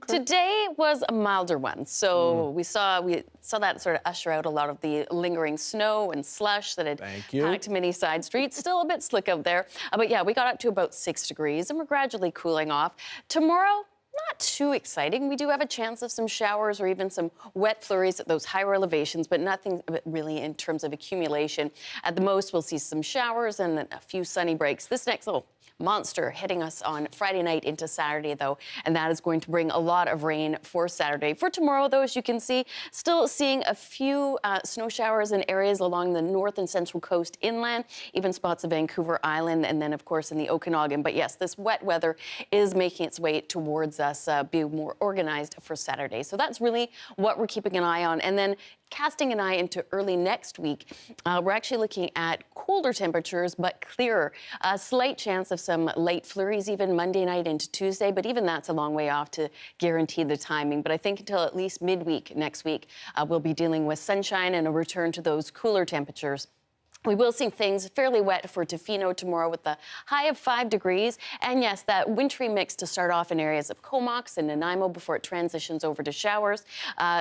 [SPEAKER 2] Today was a milder one. So we saw that sort of usher out a lot of the lingering snow and slush that had packed many side streets. Still a bit slick out there. But yeah, we got up to about 6 degrees and we're gradually cooling off. Tomorrow, not too exciting. We do have a chance of some showers or even some wet flurries at those higher elevations, but nothing really in terms of accumulation. At the most, we'll see some showers and a few sunny breaks. This next little monster hitting us on Friday night into Saturday, though, and that is going to bring a lot of rain for Saturday. For tomorrow, though, as you can see, still seeing a few snow showers in areas along the north and central coast inland, even spots of Vancouver Island, and then, of course, in the Okanagan. But yes, this wet weather is making its way towards us, being more organized for Saturday. So that's really what we're keeping an eye on. And then casting an eye into early next week, we're actually looking at colder temperatures, but clearer. A slight chance of some late flurries even Monday night into Tuesday, but even that's a long way off to guarantee the timing. But I think until at least midweek next week, we'll be dealing with sunshine and a return to those cooler temperatures. We will see things fairly wet for Tofino tomorrow with a high of 5 degrees. And yes, that wintry mix to start off in areas of Comox and Nanaimo before it transitions over to showers.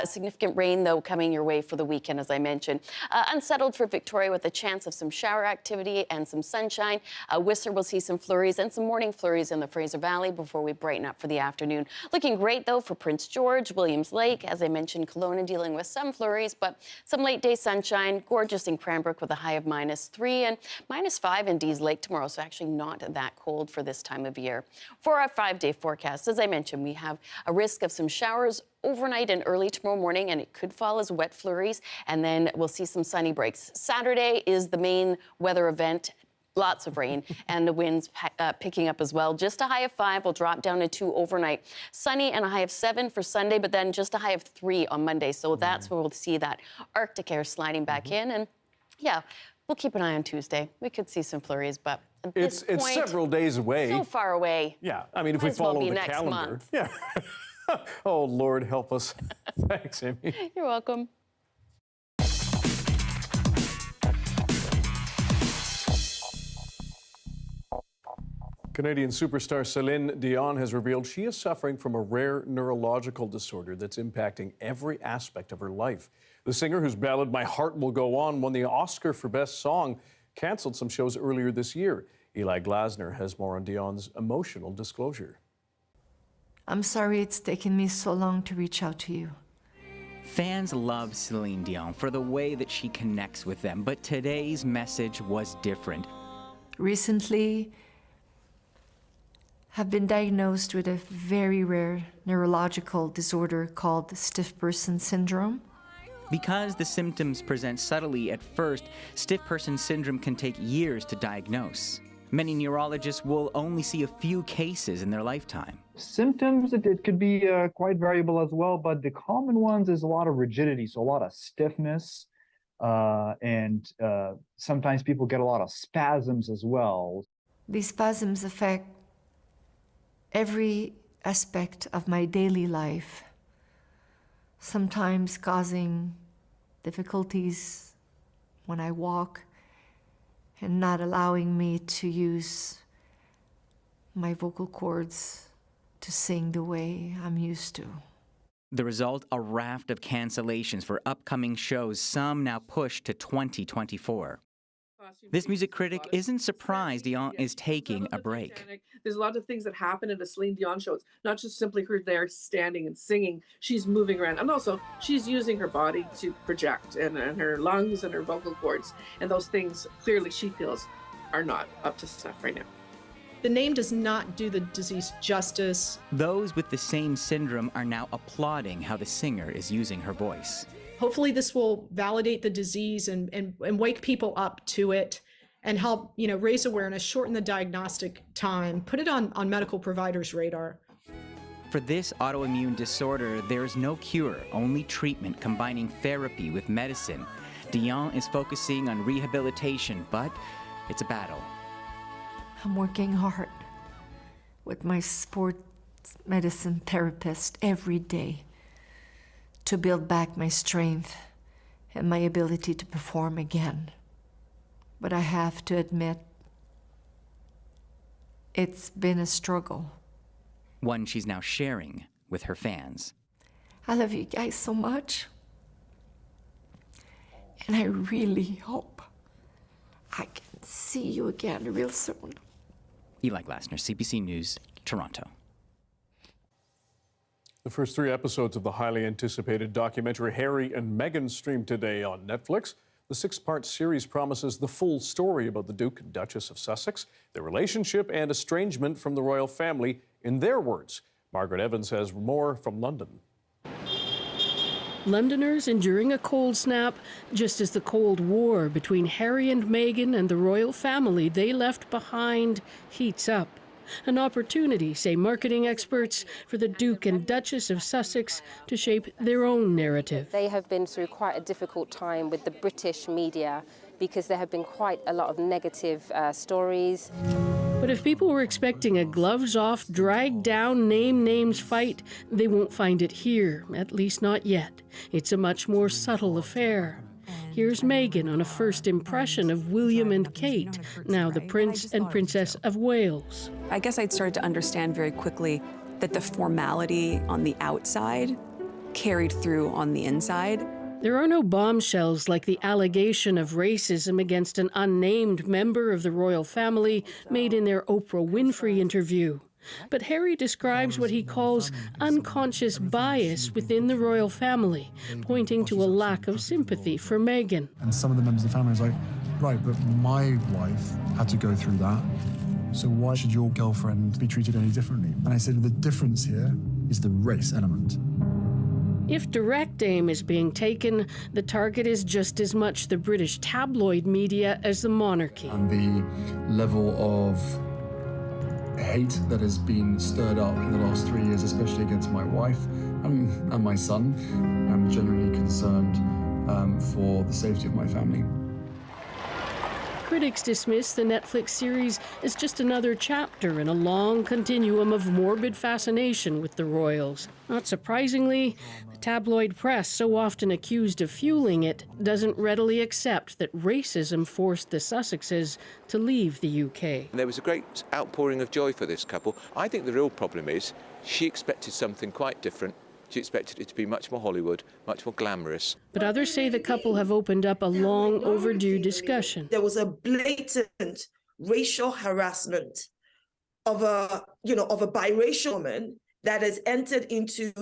[SPEAKER 2] Significant rain, though, coming your way for the weekend, as I mentioned. Unsettled for Victoria with a chance of some shower activity and some sunshine. Whistler will see some flurries and some morning flurries in the Fraser Valley before we brighten up for the afternoon. Looking great, though, for Prince George, Williams Lake. As I mentioned, Kelowna dealing with some flurries, but some late day sunshine. Gorgeous in Cranbrook with a high of -3 and -5 in Dease Lake tomorrow, so actually not that cold for this time of year. For our 5-day forecast, as I mentioned, we have a risk of some showers overnight and early tomorrow morning, and it could fall as wet flurries, and then we'll see some sunny breaks. Saturday is the main weather event. Lots of rain and the winds picking up as well. Just a high of 5 will drop down to 2 overnight. Sunny and a high of 7 for Sunday, but then just a high of 3 on Monday. So that's where we'll see that Arctic air sliding back in. And yeah, we'll keep an eye on Tuesday. We could see some flurries, but at this point,
[SPEAKER 1] it's several days away.
[SPEAKER 2] So far away.
[SPEAKER 1] Yeah, I mean, if we follow the calendar.
[SPEAKER 2] Month.
[SPEAKER 1] Yeah. Oh, Lord, help us. Thanks, Amy.
[SPEAKER 2] You're welcome.
[SPEAKER 1] Canadian superstar Celine Dion has revealed she is suffering from a rare neurological disorder that's impacting every aspect of her life. The singer, whose ballad My Heart Will Go On won the Oscar for Best Song, canceled some shows earlier this year. Eli Glasner has more on Dion's emotional disclosure.
[SPEAKER 4] I'm sorry it's taken me so long to reach out to you.
[SPEAKER 21] Fans love Celine Dion for the way that she connects with them, but today's message was different.
[SPEAKER 4] Recently, have been diagnosed with a very rare neurological disorder called stiff person syndrome.
[SPEAKER 21] Because the symptoms present subtly at first, stiff person syndrome can take years to diagnose. Many neurologists will only see a few cases in their lifetime.
[SPEAKER 7] Symptoms, it could be quite variable as well, but the common ones is a lot of rigidity, so a lot of stiffness, and sometimes people get a lot of spasms as well.
[SPEAKER 4] These spasms affect every aspect of my daily life, sometimes causing difficulties when I walk and not allowing me to use my vocal cords to sing the way I'm used to.
[SPEAKER 21] The result, a raft of cancellations for upcoming shows, some now pushed to 2024. This music critic isn't surprised Dion is taking a break.
[SPEAKER 8] There's a lot of things that happen at a Celine Dion show. It's not just simply her there standing and singing. She's moving around. And also, she's using her body to project, and her lungs and her vocal cords. And those things, clearly, she feels are not up to snuff right now.
[SPEAKER 3] The name does not do the disease justice.
[SPEAKER 21] Those with the same syndrome are now applauding how the singer is using her voice.
[SPEAKER 3] Hopefully this will validate the disease and wake people up to it and help, raise awareness, shorten the diagnostic time, put it on medical providers' radar.
[SPEAKER 21] For this autoimmune disorder, there is no cure, only treatment combining therapy with medicine. Dion is focusing on rehabilitation, but it's a battle.
[SPEAKER 4] I'm working hard with my sports medicine therapist every day to build back my strength and my ability to perform again. But I have to admit, it's been a struggle.
[SPEAKER 21] One she's now sharing with her fans.
[SPEAKER 4] I love you guys so much. And I really hope I can see you again real soon.
[SPEAKER 21] Eli Glasner, CBC News, Toronto.
[SPEAKER 1] The first 3 episodes of the highly anticipated documentary Harry and Meghan streamed today on Netflix. The 6-part series promises the full story about the Duke and Duchess of Sussex, their relationship and estrangement from the royal family, in their words. Margaret Evans has more from London.
[SPEAKER 9] Londoners enduring a cold snap just as the Cold War between Harry and Meghan and the royal family they left behind heats up. An opportunity, say marketing experts, for the Duke and Duchess of Sussex to shape their own narrative.
[SPEAKER 10] They have been through quite a difficult time with the British media because there have been quite a lot of negative stories.
[SPEAKER 9] But if people were expecting a gloves-off, drag-down, name-names fight, they won't find it here, at least not yet. It's a much more subtle affair. Here's Meghan on a first impression of William and Kate, now the Prince and Princess of Wales.
[SPEAKER 11] I guess I'd started to understand very quickly that the formality on the outside carried through on the inside.
[SPEAKER 9] There are no bombshells like the allegation of racism against an unnamed member of the royal family made in their Oprah Winfrey interview. But Harry describes what he calls unconscious bias within the royal family, pointing to a lack of sympathy for Meghan.
[SPEAKER 24] And some of the members of the family was like, right, but my wife had to go through that, so why should your girlfriend be treated any differently? And I said, the difference here is the race element.
[SPEAKER 9] If direct aim is being taken, the target is just as much the British tabloid media as the monarchy.
[SPEAKER 24] And the level of hate that has been stirred up in the last 3 years, especially against my wife and my son, I'm genuinely concerned for the safety of my family.
[SPEAKER 9] Critics dismiss the Netflix series as just another chapter in a long continuum of morbid fascination with the royals. Not surprisingly, the tabloid press, so often accused of fueling it, doesn't readily accept that racism forced the Sussexes to leave the UK.
[SPEAKER 25] There was a great outpouring of joy for this couple. I think the real problem is she expected something quite different. She expected it to be much more Hollywood, much more glamorous.
[SPEAKER 9] But others say the couple have opened up a long overdue discussion.
[SPEAKER 26] There was a blatant racial harassment of a biracial woman that has entered into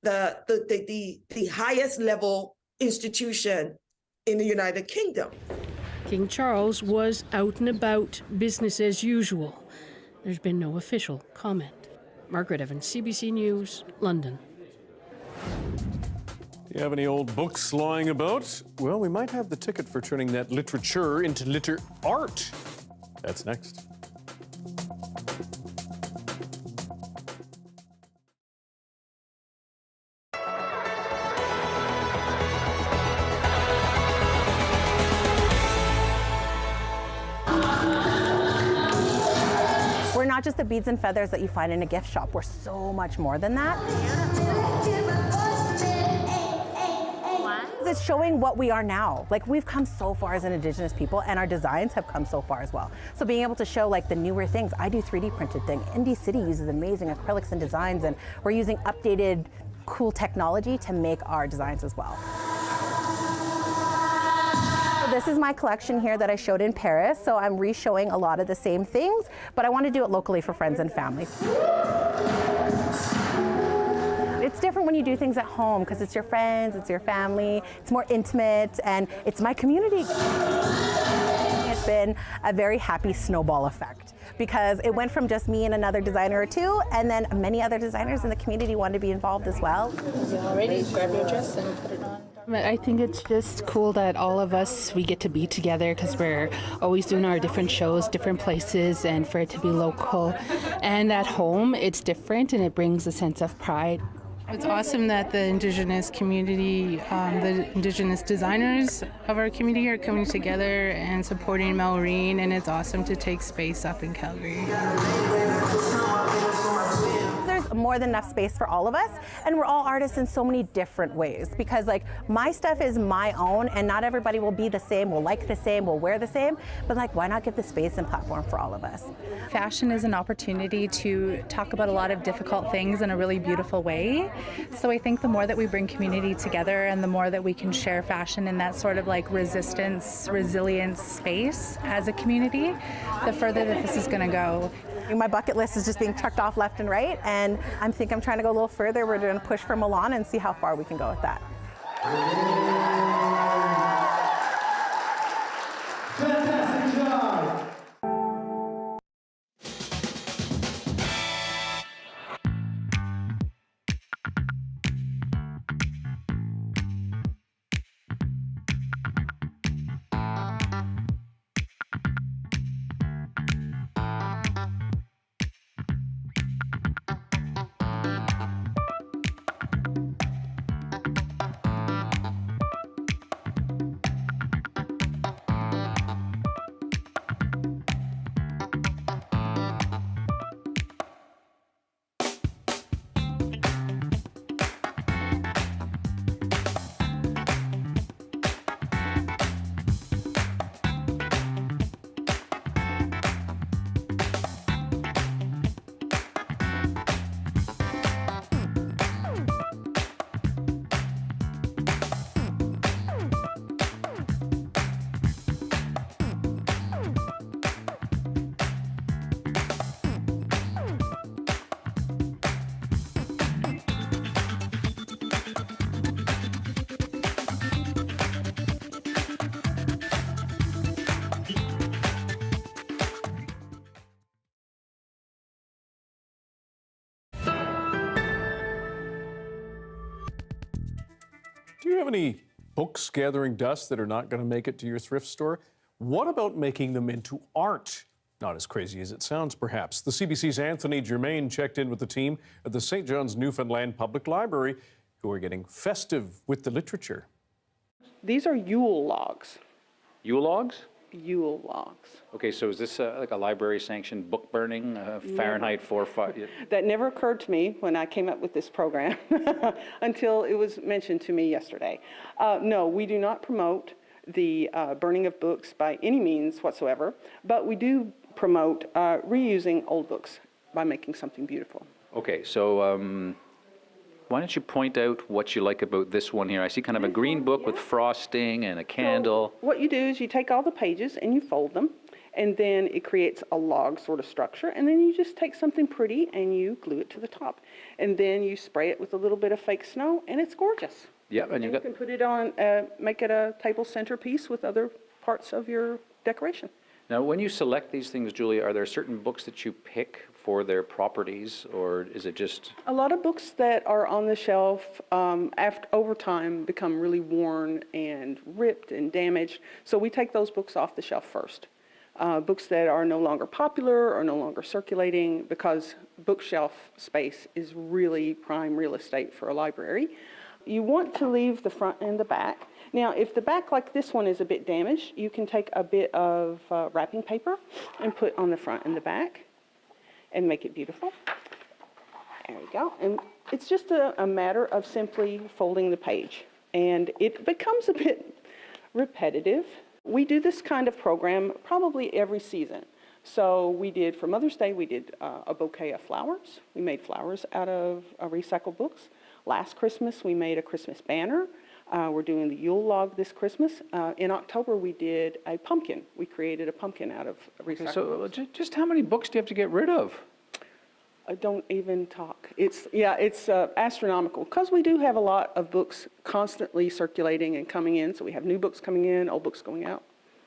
[SPEAKER 26] the highest level institution in the United Kingdom.
[SPEAKER 9] King Charles was out and about, business as usual. There's been no official comment. Margaret Evans, CBC News, London.
[SPEAKER 1] Do you have any old books lying about? Well, we might have the ticket for turning that literature into litter art. That's next.
[SPEAKER 27] We're not just the beads and feathers that you find in a gift shop. We're so much more than that. It's showing what we are now. Like, we've come so far as an Indigenous people, and our designs have come so far as well. So being able to show like the newer things, I do 3D printed thing. Indie City uses amazing acrylics and designs, and we're using updated, cool technology to make our designs as well. So this is my collection here that I showed in Paris. So I'm re-showing a lot of the same things, but I want to do it locally for friends and family. It's different when you do things at home because it's your friends, it's your family, it's more intimate, and it's my community. It's it's been a very happy snowball effect, because it went from just me and another designer or two, and then many other designers in the community wanted to be involved as well.
[SPEAKER 6] You all ready? Grab your dress and put it on.
[SPEAKER 12] I think it's just cool that all of us, we get to be together because we're always doing our different shows, different places, and for it to be local and at home, it's different and it brings a sense of pride.
[SPEAKER 14] It's awesome that the Indigenous community, the Indigenous designers of our community are coming together and supporting Maureen, and it's awesome to take space up in Calgary.
[SPEAKER 27] There's more than enough space for all of us, and we're all artists in so many different ways, because like my stuff is my own and not everybody will be the same, will like the same, will wear the same, but like why not give the space and platform for all of us?
[SPEAKER 15] Fashion is an opportunity to talk about a lot of difficult things in a really beautiful way. So I think the more that we bring community together and the more that we can share fashion in that sort of like resistance, resilience space as a community, the further that this is going to go.
[SPEAKER 27] My bucket list is just being checked off left and right, and I think I'm trying to go a little further. We're going to push for Milan and see how far we can go with that.
[SPEAKER 5] Fantastic job!
[SPEAKER 1] Do you have any books gathering dust that are not going to make it to your thrift store? What about making them into art? Not as crazy as it sounds, perhaps. The CBC's Anthony Germain checked in with the team at the St. John's Newfoundland Public Library, who are getting festive with the literature.
[SPEAKER 16] These are Yule logs.
[SPEAKER 17] Yule logs?
[SPEAKER 16] Yule logs.
[SPEAKER 17] Okay, so is this like a library-sanctioned book burning, Fahrenheit 4.5?
[SPEAKER 16] That never occurred to me when I came up with this program until it was mentioned to me yesterday. No, we do not promote the burning of books by any means whatsoever, but we do promote reusing old books by making something beautiful.
[SPEAKER 17] Okay, so why don't you point out what you like about this one here? I see kind of a green book with frosting and a candle.
[SPEAKER 16] So what you do is you take all the pages and you fold them, and then it creates a log sort of structure, and then you just take something pretty and you glue it to the top. And then you spray it with a little bit of fake snow, and it's gorgeous.
[SPEAKER 17] Yeah, and
[SPEAKER 16] you can put it on, make it a table centerpiece with other parts of your decoration.
[SPEAKER 17] Now, when you select these things, Julie, are there certain books that you pick for their properties, or is it just?
[SPEAKER 16] A lot of books that are on the shelf over time become really worn and ripped and damaged. So we take those books off the shelf first. Books that are no longer popular or no longer circulating, because bookshelf space is really prime real estate for a library. You want to leave the front and the back. Now, if the back, like this one, is a bit damaged, you can take a bit of wrapping paper and put on the front and the back and make it beautiful. There we go. And it's just a matter of simply folding the page. And it becomes a bit repetitive. We do this kind of program probably every season. So we did, for Mother's Day, we did a bouquet of flowers. We made flowers out of recycled books. Last Christmas, we made a Christmas banner. We're doing the Yule log this Christmas. In October, we did a pumpkin. We created a pumpkin out of recycled books.
[SPEAKER 17] So just how many books do you have to get rid of?
[SPEAKER 16] Don't even talk. It's astronomical, because we do have a lot of books constantly circulating and coming in. So we have new books coming in, old books going out.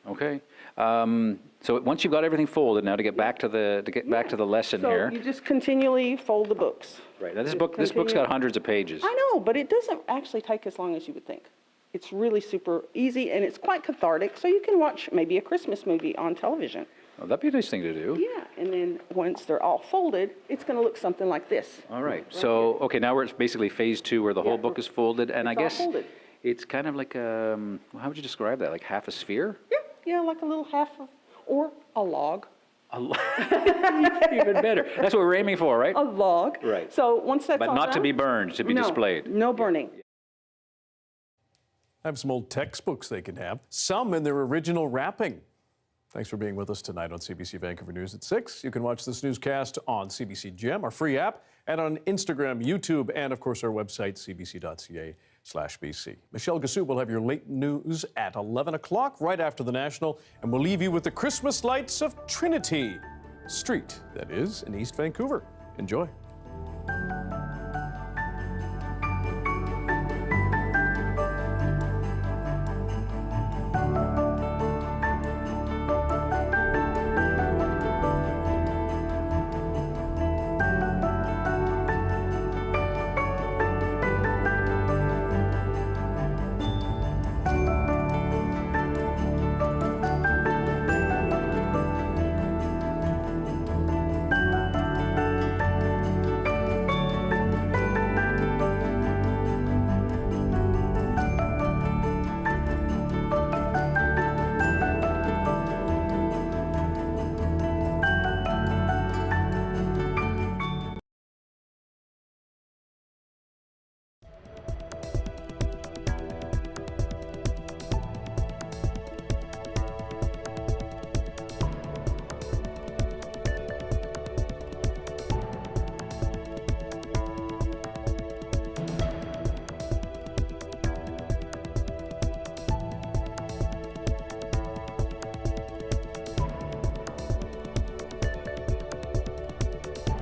[SPEAKER 17] Okay. So once you've got everything folded, now to get back to the lesson
[SPEAKER 16] So
[SPEAKER 17] here.
[SPEAKER 16] you just continually fold the books.
[SPEAKER 17] Right. Now this book's got hundreds of pages.
[SPEAKER 16] I know, but it doesn't actually take as long as you would think. It's really super easy, and it's quite cathartic, so you can watch maybe a Christmas movie on television.
[SPEAKER 17] Oh, that'd be a nice thing to do.
[SPEAKER 16] Yeah, and then once they're all folded, it's going to look something like this.
[SPEAKER 17] All right. So, okay, now we're at basically phase 2 where the whole book is folded, and I
[SPEAKER 16] It's all
[SPEAKER 17] guess
[SPEAKER 16] folded.
[SPEAKER 17] it's kind of like how would you describe that? Like half a sphere?
[SPEAKER 16] Yeah, like a little or a log.
[SPEAKER 17] Even better. That's what we're aiming for, right?
[SPEAKER 16] A log.
[SPEAKER 17] Right.
[SPEAKER 16] So once that's
[SPEAKER 17] But
[SPEAKER 16] all
[SPEAKER 17] not to
[SPEAKER 16] done-
[SPEAKER 17] be burned, to be displayed.
[SPEAKER 16] No burning.
[SPEAKER 1] I have some old textbooks they can have, some in their original wrapping. Thanks for being with us tonight on CBC Vancouver News at 6. You can watch this newscast on CBC Gem, our free app, and on Instagram, YouTube, and of course our website, cbc.ca/BC. Michelle Gassou will have your late news at 11 o'clock, right after the National, and we'll leave you with the Christmas lights of Trinity Street, that is, in East Vancouver. Enjoy.